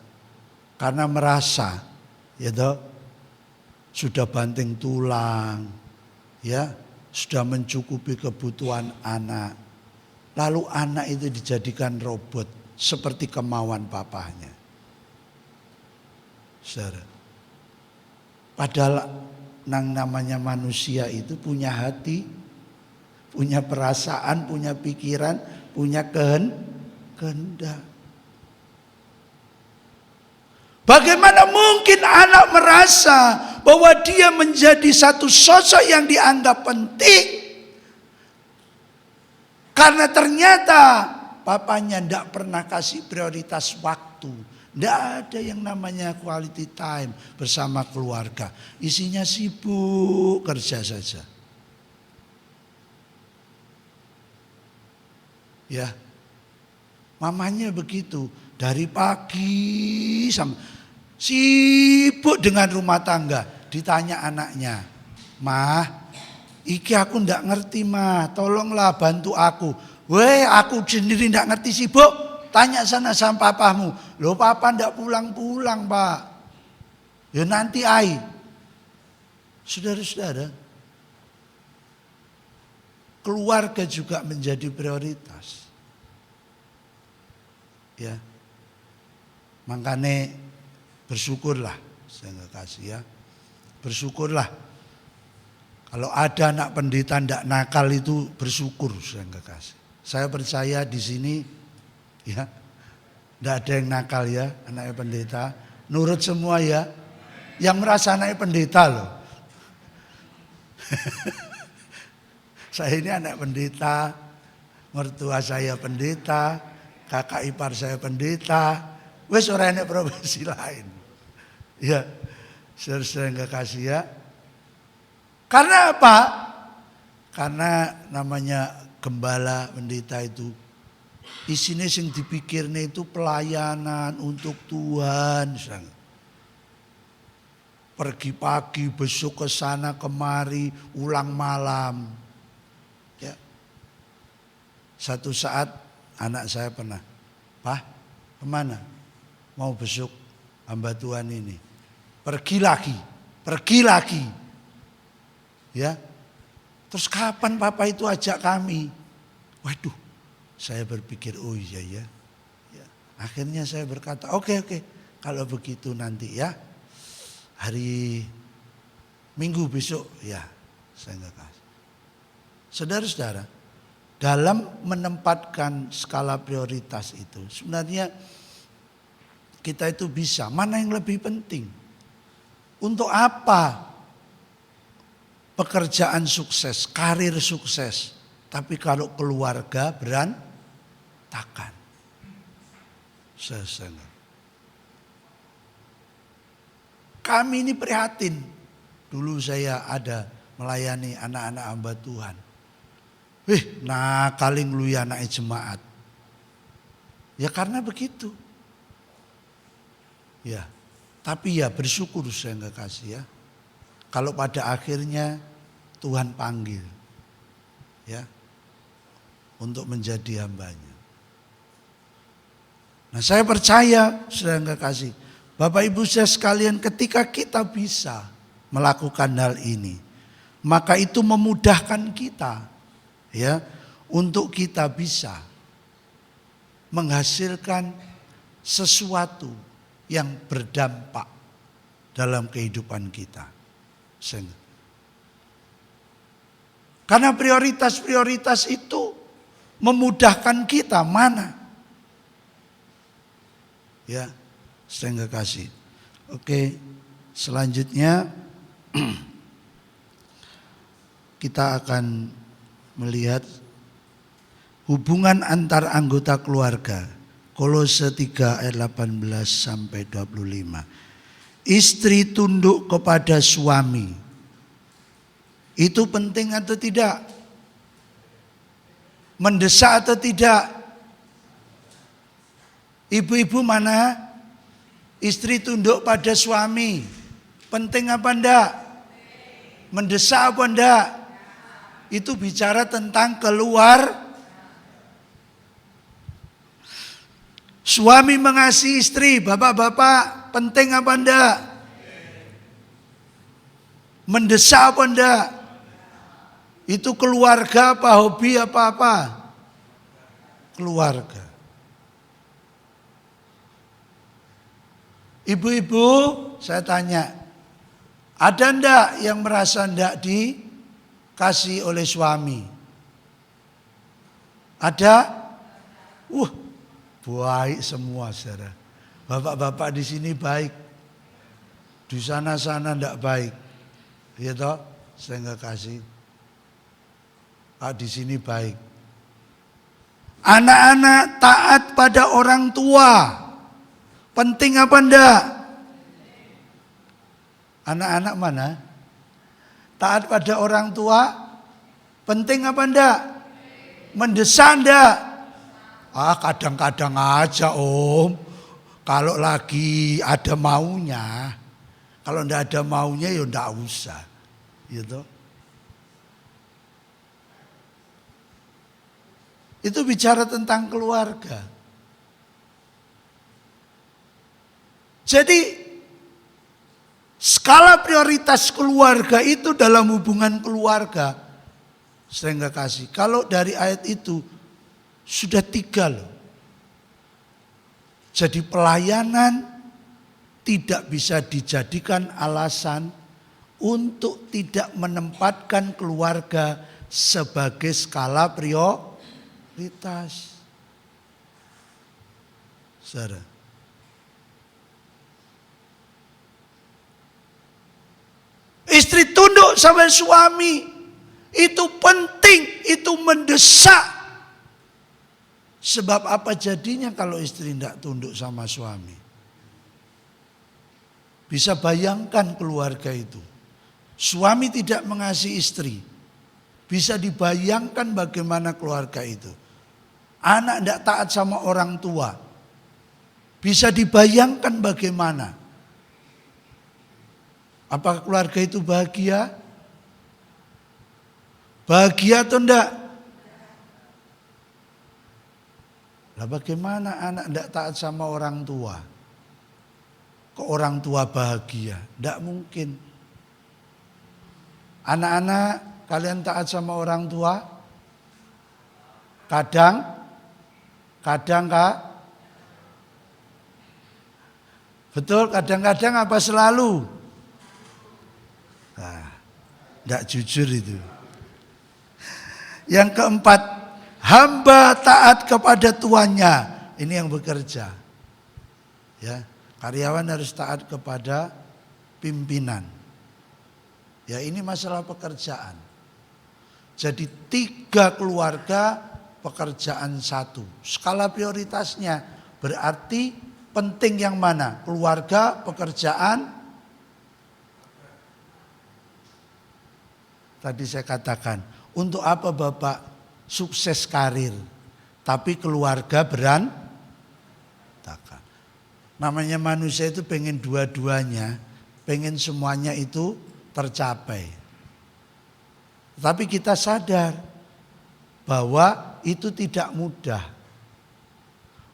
B: karena merasa ya toh sudah banting tulang ya, sudah mencukupi kebutuhan anak. Lalu anak itu dijadikan robot seperti kemauan papahnya. Saudara. Padahal namanya manusia itu punya hati, punya perasaan, punya pikiran, punya kehendak. Bagaimana mungkin anak merasa bahwa dia menjadi satu sosok yang dianggap penting karena ternyata papanya tidak pernah kasih prioritas waktu. Tidak ada yang namanya quality time bersama keluarga. Isinya sibuk kerja saja. Ya, mamanya begitu. Dari pagi sampai sibuk dengan rumah tangga. Ditanya anaknya, "Mah, iki aku ndak ngerti mah, tolonglah bantu aku." "Weh, aku sendiri ndak ngerti sibuk. Tanya sana sama papamu." "Loh papa ndak pulang-pulang pak." "Ya nanti ai." Saudara-saudara, keluarga juga menjadi prioritas. Ya, makanya bersyukurlah, saya nggak kasih ya. Bersyukurlah. Kalau ada anak pendeta ndak nakal itu bersyukur, saya nggak kasih. Saya percaya di sini ya, ndak ada yang nakal ya, anaknya pendeta. Nurut semua ya. Yang merasa anaknya pendeta loh. Saya ini anak pendeta, mertua saya pendeta, kakak ipar saya pendeta, wes orang enek profesi lain. Ya, sering nggak kasih ya. Karena apa? Karena namanya gembala pendeta itu isinya sing dipikirnya itu pelayanan untuk Tuhan. Pergi pagi, besok ke sana kemari, ulang malam. Ya. Satu saat anak saya pernah, "Pak, kemana? Mau besok hamba Tuhan ini." Pergi lagi. Ya. Terus kapan papa itu ajak kami? Waduh, saya berpikir, oh iya ya. Ya. Akhirnya saya berkata, oke, kalau begitu nanti ya. Hari Minggu besok ya, saya enggak kasih. Saudara-saudara, dalam menempatkan skala prioritas itu sebenarnya kita itu bisa, mana yang lebih penting? Untuk apa pekerjaan sukses, karir sukses, tapi kalau keluarga berantakan? Saya Kami ini prihatin. Dulu saya ada melayani anak-anak hamba Tuhan. nakaling lu ya anak jemaat. Ya karena begitu. Ya, tapi ya bersyukur saya nggak kasih ya. Kalau pada akhirnya Tuhan panggil, ya, untuk menjadi hambanya. Nah saya percaya, saudara nggak kasih, Bapak Ibu saya sekalian, ketika kita bisa melakukan hal ini, maka itu memudahkan kita, ya, untuk kita bisa menghasilkan sesuatu yang berdampak dalam kehidupan kita. Karena prioritas-prioritas itu memudahkan kita mana? Ya, saya nggak kasih. Oke, selanjutnya kita akan melihat hubungan antar anggota keluarga. Kolose 3 ayat 18 sampai 25. Istri tunduk kepada suami. Itu penting atau tidak? Mendesak atau tidak? Ibu-ibu mana? Istri tunduk pada suami. Penting apa enggak? Mendesak apa enggak? Itu bicara tentang suami mengasihi istri. Bapak-bapak, penting apa enggak? Mendesak apa enggak? Itu keluarga apa hobi apa-apa? Keluarga. Ibu-ibu, saya tanya, ada enggak yang merasa enggak dikasih oleh suami? Ada? Baik semua, saudara. Bapak-bapak di sini baik, di sana-sana enggak baik. Ya toh, saya enggak kasih. Di sini baik. Anak-anak taat pada orang tua. Penting apa enggak? Anak-anak mana? Taat pada orang tua. Penting apa enggak? Mendesak enggak? Kadang-kadang aja om. Kalau lagi ada maunya. Kalau enggak ada maunya ya enggak usah. Gitu. Itu bicara tentang keluarga. Jadi skala prioritas keluarga itu dalam hubungan keluarga. Saya nggak kasih. Kalau dari ayat itu sudah 3 loh. Jadi pelayanan tidak bisa dijadikan alasan untuk tidak menempatkan keluarga sebagai skala prioritas. Saudara. Istri tunduk sama suami. Itu penting, itu mendesak. Sebab apa jadinya kalau istri tidak tunduk sama suami? Bisa bayangkan keluarga itu. Suami tidak mengasihi istri. Bisa dibayangkan bagaimana keluarga itu. Anak tidak taat sama orang tua. Bisa dibayangkan bagaimana. Apakah keluarga itu bahagia? Bahagia atau enggak? Lah bagaimana anak enggak taat sama orang tua? Kok orang tua bahagia? Enggak mungkin. Anak-anak, kalian taat sama orang tua? Kadang Kak? Betul, kadang-kadang apa selalu? Tidak jujur itu. Yang keempat, hamba taat kepada tuannya. Ini yang bekerja. Ya, karyawan harus taat kepada pimpinan. Ya, ini masalah pekerjaan. Jadi 3 keluarga, pekerjaan 1. Skala prioritasnya berarti penting yang mana? Keluarga, pekerjaan. Tadi saya katakan, untuk apa Bapak sukses karir, tapi keluarga berantakan. Namanya manusia itu pengen dua-duanya, pengen semuanya itu tercapai. Tapi kita sadar bahwa itu tidak mudah.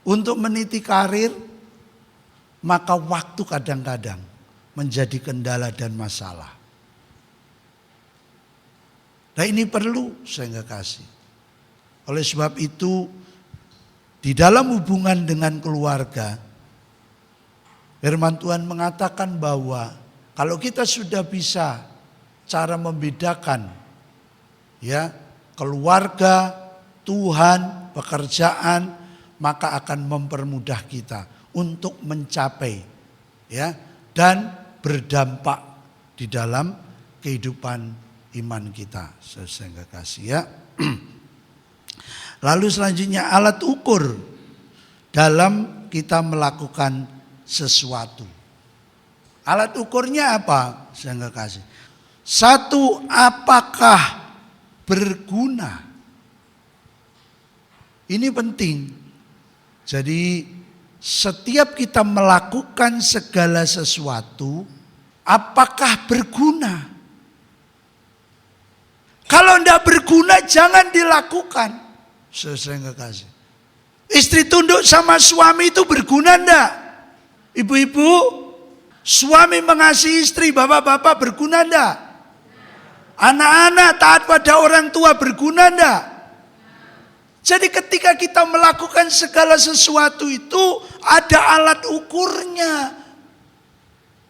B: Untuk meniti karir, maka waktu kadang-kadang menjadi kendala dan masalah. Nah ini perlu saya kasih. Oleh sebab itu di dalam hubungan dengan keluarga, firman Tuhan mengatakan bahwa kalau kita sudah bisa cara membedakan ya keluarga, Tuhan, pekerjaan, maka akan mempermudah kita untuk mencapai ya dan berdampak di dalam kehidupan iman kita. Saya kasih ya. Lalu selanjutnya alat ukur dalam kita melakukan sesuatu. Alat ukurnya apa? Saya nggak kasih. Satu, apakah berguna? Ini penting. Jadi setiap kita melakukan segala sesuatu, apakah berguna? Kalau tidak berguna jangan dilakukan. Saya nggak kasih. Istri tunduk sama suami itu berguna enggak? Ibu-ibu, suami mengasihi istri, bapak-bapak berguna enggak? Anak-anak taat pada orang tua berguna enggak? Jadi ketika kita melakukan segala sesuatu itu ada alat ukurnya.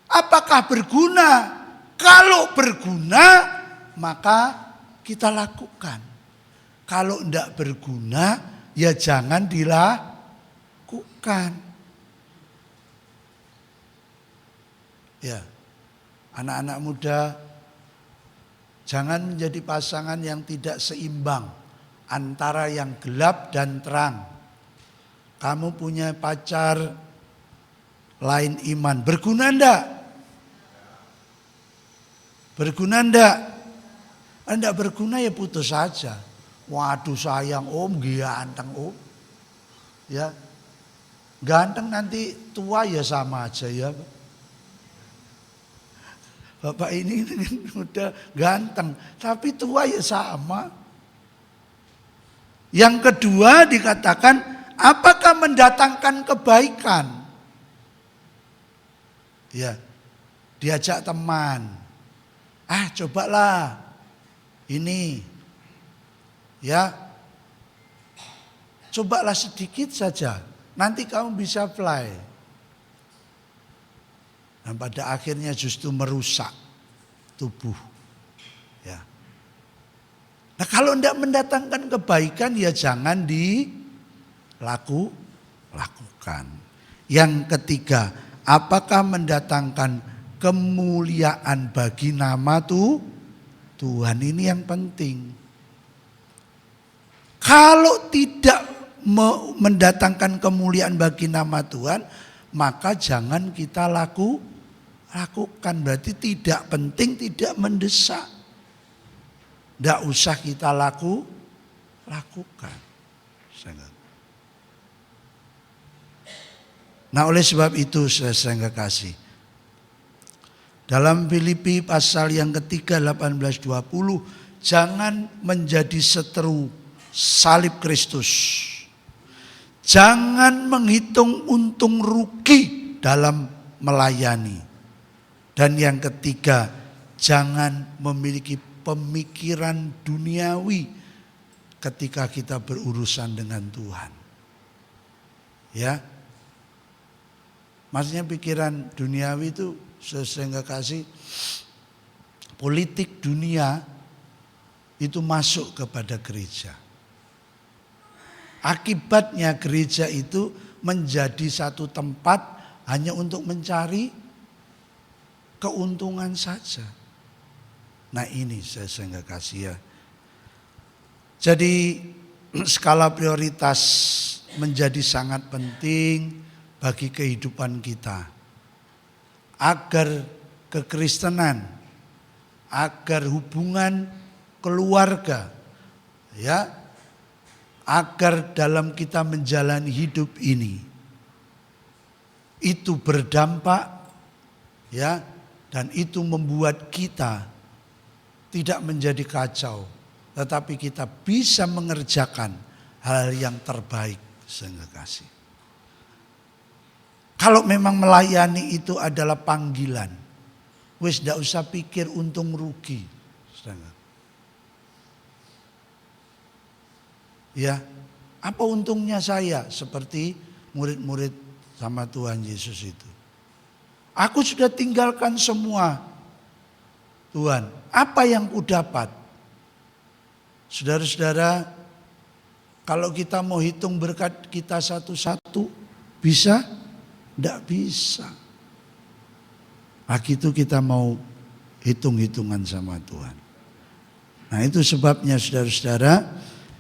B: Apakah berguna? Kalau berguna maka kita lakukan. Kalau tidak berguna ya jangan dilakukan. Ya, anak-anak muda jangan menjadi pasangan yang tidak seimbang antara yang gelap dan terang. Kamu punya pacar lain iman, berguna enggak? Berguna enggak? Enggak berguna ya putus saja. Waduh sayang om, ganteng om. Ya, ganteng nanti tua ya sama aja ya. Bapak ini udah ganteng, tapi tua ya sama. Yang kedua dikatakan, apakah mendatangkan kebaikan? Ya, diajak teman. Cobalah ini. Ya, cobalah sedikit saja. Nanti kamu bisa fly. Dan pada akhirnya justru merusak tubuh. Ya. Nah kalau tidak mendatangkan kebaikan ya jangan dilakukan. Yang ketiga, apakah mendatangkan kemuliaan bagi nama Tuhan? Ini yang penting. Kalau tidak mendatangkan kemuliaan bagi nama Tuhan, maka jangan kita lakukan. Berarti tidak penting, tidak mendesak. Tidak usah kita lakukan. Nah oleh sebab itu saya nggak kasih. Dalam Filipi pasal yang ketiga 18-20, jangan menjadi seteru salib Kristus. Jangan menghitung untung rugi dalam melayani. Dan yang ketiga, jangan memiliki pemikiran duniawi ketika kita berurusan dengan Tuhan. Ya. Maksudnya pikiran duniawi itu saya nggak kasih, politik dunia itu masuk kepada gereja. Akibatnya gereja itu menjadi satu tempat hanya untuk mencari keuntungan saja. Nah ini saya nggak kasih ya. Jadi skala prioritas menjadi sangat penting bagi kehidupan kita. Agar kekristenan, agar hubungan keluarga ya agar dalam kita menjalani hidup ini itu berdampak, ya, dan itu membuat kita tidak menjadi kacau, tetapi kita bisa mengerjakan hal yang terbaik. Saudara kasih. Kalau memang melayani itu adalah panggilan, wis ndak usah pikir untung rugi. Saudara. Ya, apa untungnya saya seperti murid-murid sama Tuhan Yesus itu. Aku sudah tinggalkan semua. Tuhan, apa yang ku dapat? Saudara-saudara, kalau kita mau hitung berkat kita satu-satu, bisa? Tidak bisa. Itu kita mau hitung-hitungan sama Tuhan. Nah itu sebabnya saudara-saudara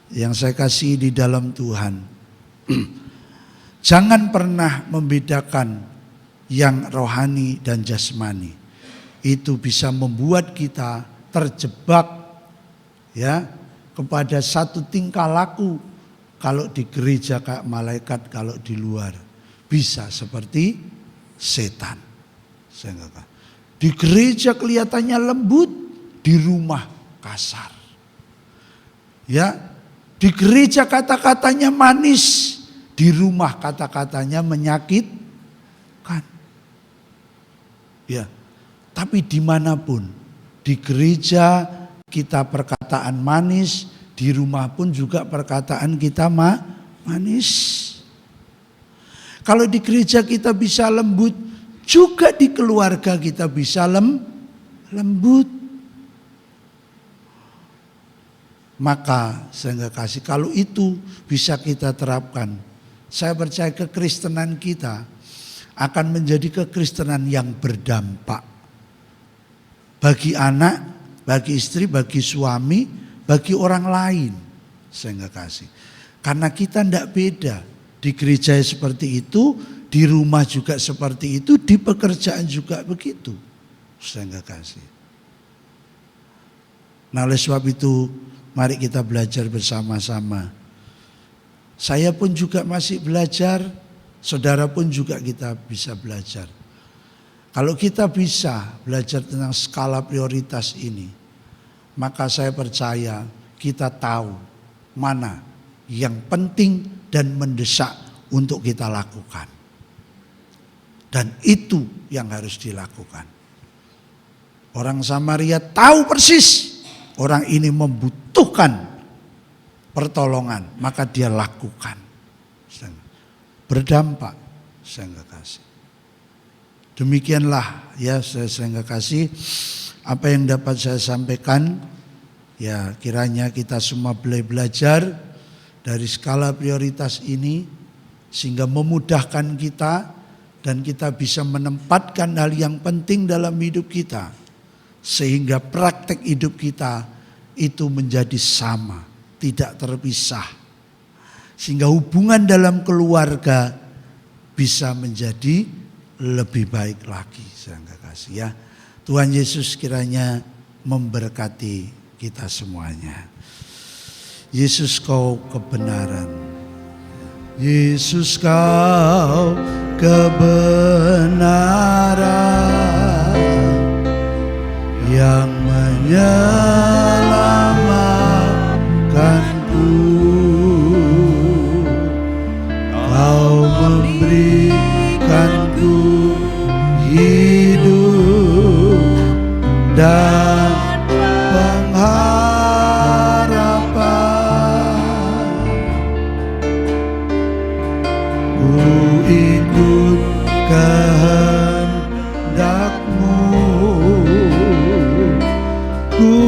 B: yang saya kasih di dalam Tuhan. Jangan pernah membedakan yang rohani dan jasmani. Itu bisa membuat kita terjebak, ya, kepada satu tingkah laku. Kalau di gereja kayak malaikat, kalau di luar bisa seperti setan. Di gereja kelihatannya lembut, di rumah kasar. Ya, di gereja kata-katanya manis, di rumah kata-katanya menyakitkan. Ya, tapi dimanapun, di gereja kita perkataan manis, di rumah pun juga perkataan kita manis. Kalau di gereja kita bisa lembut, juga di keluarga kita bisa lembut. Maka saya nggak kasih, kalau itu bisa kita terapkan, saya percaya kekristenan kita akan menjadi kekristenan yang berdampak bagi anak, bagi istri, bagi suami, bagi orang lain. Saya nggak kasih, karena kita ndak beda. Di gereja seperti itu, di rumah juga seperti itu, di pekerjaan juga begitu. Saya nggak kasih. Nah oleh sebab itu, mari kita belajar bersama-sama. Saya pun juga masih belajar, saudara pun juga kita bisa belajar. Kalau kita bisa belajar tentang skala prioritas ini, maka saya percaya kita tahu mana yang penting dan mendesak untuk kita lakukan. Dan itu yang harus dilakukan. Orang Samaria tahu persis orang ini membutuhkan pertolongan, maka dia lakukan. Berdampak, saya nggak kasih. Demikianlah ya saya nggak kasih apa yang dapat saya sampaikan. Ya kiranya kita semua belajar dari skala prioritas ini sehingga memudahkan kita dan kita bisa menempatkan hal yang penting dalam hidup kita. Sehingga praktek hidup kita itu menjadi sama, tidak terpisah. Sehingga hubungan dalam keluarga bisa menjadi lebih baik lagi. Saya kasih ya. Tuhan Yesus kiranya memberkati kita semuanya. Yesus kau kebenaran. Yesus kau kebenaran yang menyelamatkanku. Kau memberikanku hidup dan pengharapan. Ku ikut kehendak-Mu, ku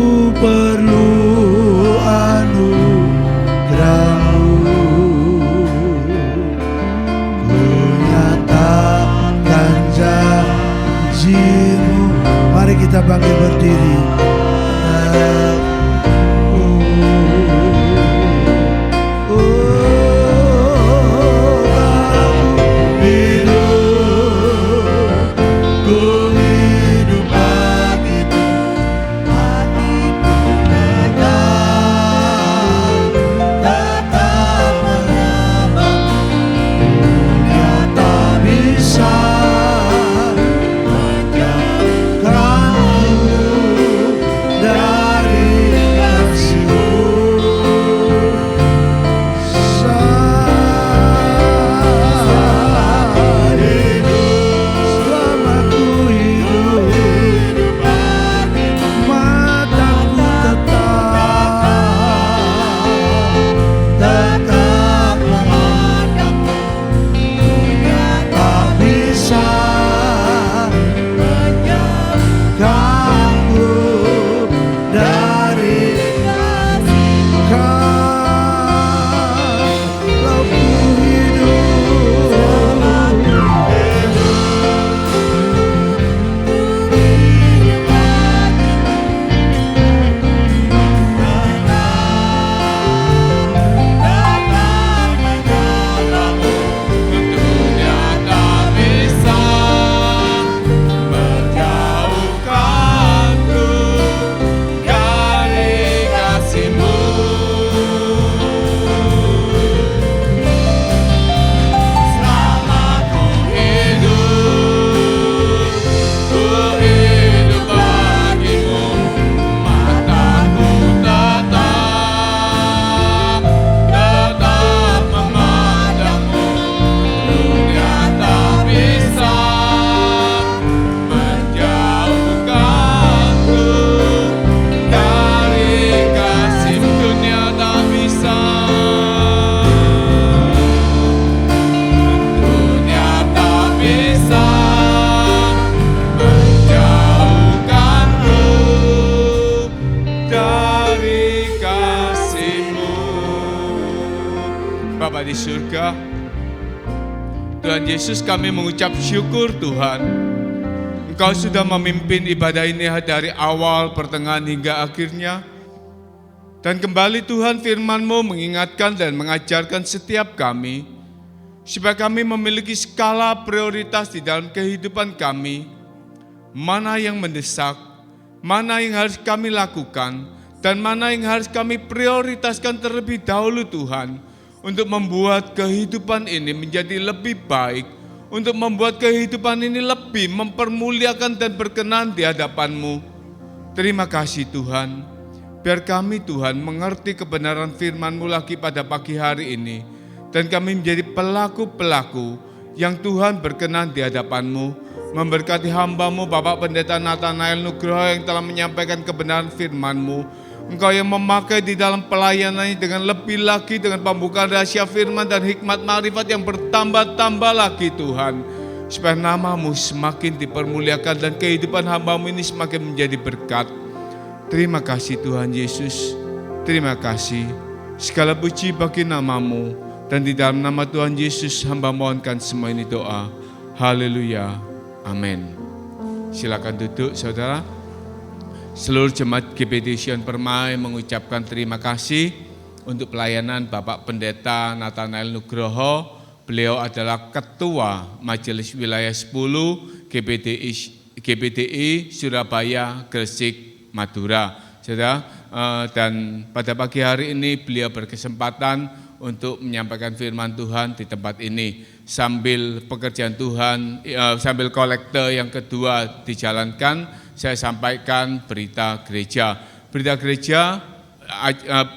C: Bapa di surga, Tuhan Yesus, kami mengucap syukur Tuhan. Engkau sudah memimpin ibadah ini dari awal, pertengahan hingga akhirnya. Dan kembali Tuhan, firman-Mu mengingatkan dan mengajarkan setiap kami, supaya kami memiliki skala prioritas di dalam kehidupan kami. Mana yang mendesak, mana yang harus kami lakukan, dan mana yang harus kami prioritaskan terlebih dahulu Tuhan, untuk membuat kehidupan ini menjadi lebih baik, untuk membuat kehidupan ini lebih mempermuliakan dan berkenan di hadapan-Mu. Terima kasih Tuhan, biar kami Tuhan mengerti kebenaran firman-Mu lagi pada pagi hari ini, dan kami menjadi pelaku-pelaku yang Tuhan berkenan di hadapan-Mu. Memberkati hamba-Mu Bapak Pendeta Nathanael Nugroho yang telah menyampaikan kebenaran firman-Mu. Engkau yang memakai di dalam pelayanannya dengan lebih lagi, dengan pembukaan rahasia firman dan hikmat ma'rifat yang bertambah-tambah lagi Tuhan, supaya nama-Mu semakin dipermuliakan dan kehidupan hamba-Mu ini semakin menjadi berkat. Terima kasih Tuhan Yesus, terima kasih. Segala puji bagi nama-Mu, dan di dalam nama Tuhan Yesus hamba mohonkan semua ini doa. Haleluya, amin. Silakan duduk saudara. Seluruh jemaat GBT Sion Permai mengucapkan terima kasih untuk pelayanan Bapak Pendeta Nathanael Nugroho. Beliau adalah Ketua Majelis Wilayah 10 GBTI Surabaya, Gresik, Madura. Saudara, dan pada pagi hari ini beliau berkesempatan untuk menyampaikan firman Tuhan di tempat ini. Sambil pekerjaan Tuhan, sambil kolekte yang kedua dijalankan, saya sampaikan berita gereja. Berita gereja,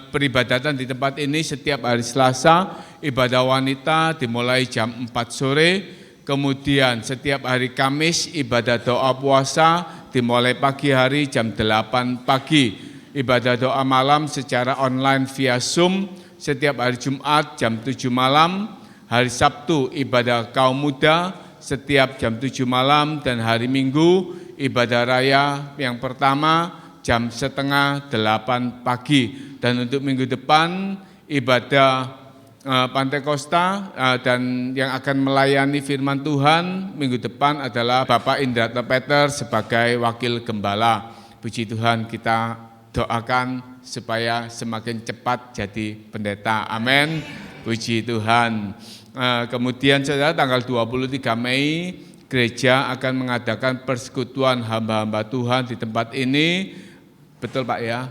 C: peribadatan di tempat ini setiap hari Selasa, ibadah wanita dimulai jam 4 sore. Kemudian setiap hari Kamis, ibadah doa puasa dimulai pagi hari jam 8 pagi. Ibadah doa malam secara online via Zoom setiap hari Jumat jam 7 malam. Hari Sabtu ibadah kaum muda setiap jam 7 malam, dan hari Minggu ibadah raya yang pertama jam 7:30 pagi. Dan untuk minggu depan ibadah Pantekosta, dan yang akan melayani firman Tuhan minggu depan adalah Bapak Indrato Peter sebagai wakil gembala. Puji Tuhan, kita doakan supaya semakin cepat jadi pendeta. Amin. Puji Tuhan. Kemudian saudara, tanggal 23 Mei gereja akan mengadakan persekutuan hamba-hamba Tuhan di tempat ini. Betul Pak ya,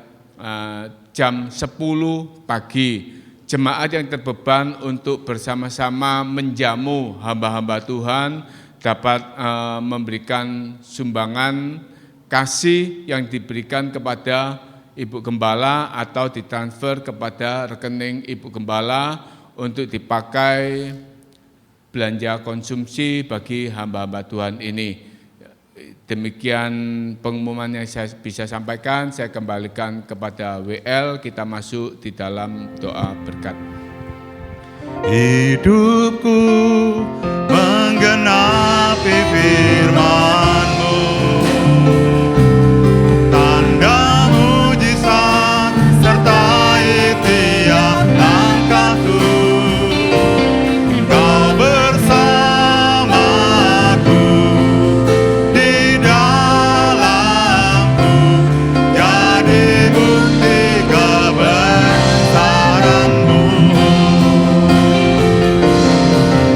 C: jam 10 pagi. Jemaat yang terbeban untuk bersama-sama menjamu hamba-hamba Tuhan dapat memberikan sumbangan kasih yang diberikan kepada Ibu Gembala atau ditransfer kepada rekening Ibu Gembala untuk dipakai belanja konsumsi bagi hamba-hamba Tuhan ini. Demikian pengumuman yang saya bisa sampaikan. Saya kembalikan kepada WL, kita masuk di dalam doa berkat.
A: Hidupku menggenapi firman-Mu, tanda mujizat sertai tiap langkahku. Engkau bersamaku di dalamku, jadi bukti kebesaran-Mu.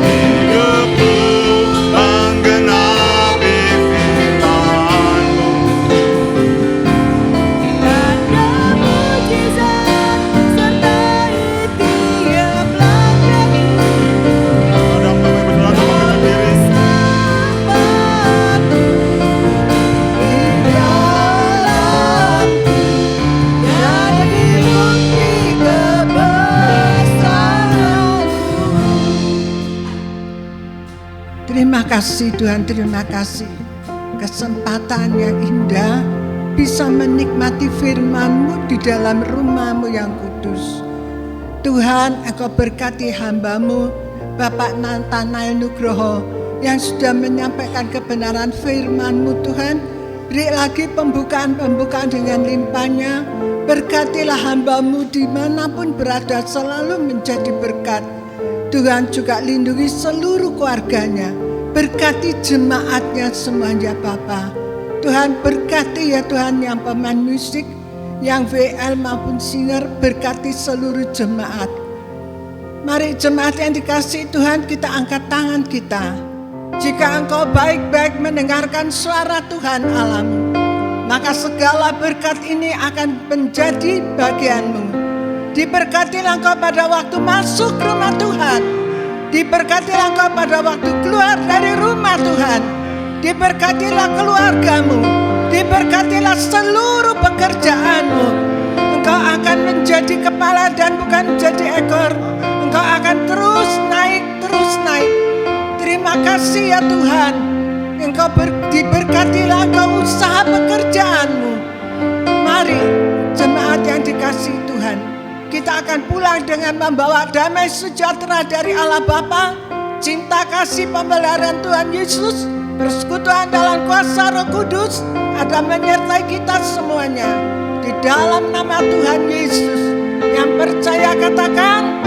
A: Hidupku menggenapi firman-Mu,
D: Tanda mujizat sertai tiap langkahku.
A: Kadang kami berdoa mengenal diri.
D: Bersamaku di dalamku, jadi bukti kebesaran-Mu. Terima kasih Tuhan, terima kasih. Kesempatan yang indah bisa menikmati firman-Mu di dalam rumah-Mu yang kudus. Tuhan, Engkau berkati hamba-Mu, Bapak Nathanael Nugroho, yang sudah menyampaikan kebenaran firman-Mu Tuhan. Beri lagi pembukaan-pembukaan dengan limpahnya. Berkatilah hamba-Mu dimanapun berada, selalu menjadi berkat. Tuhan juga lindungi seluruh keluarganya. Berkati jemaatnya semuanya Bapa. Tuhan berkati ya Tuhan yang pemain musik, yang VL maupun singer, berkati seluruh jemaat. Mari jemaat yang dikasihi Tuhan, kita angkat tangan kita. Jika engkau baik-baik mendengarkan suara Tuhan Allahmu, maka segala berkat ini akan menjadi bagianmu. Diberkatilah engkau pada waktu masuk rumah Tuhan. Diberkatilah engkau pada waktu keluar dari rumah Tuhan. Diberkatilah keluargamu. Diberkatilah seluruh pekerjaanmu. Engkau akan menjadi kepala dan bukan menjadi ekor. Engkau akan terus naik, terus naik. Terima kasih ya Tuhan. Engkau diberkatilah engkau usaha pekerjaanmu. Mari jemaat yang dikasihi Tuhan, kita akan pulang dengan membawa damai sejahtera dari Allah Bapa, cinta kasih pemeliharaan Tuhan Yesus, persekutuan dalam kuasa Roh Kudus ada menyertai kita semuanya. Di dalam nama Tuhan Yesus, yang percaya katakan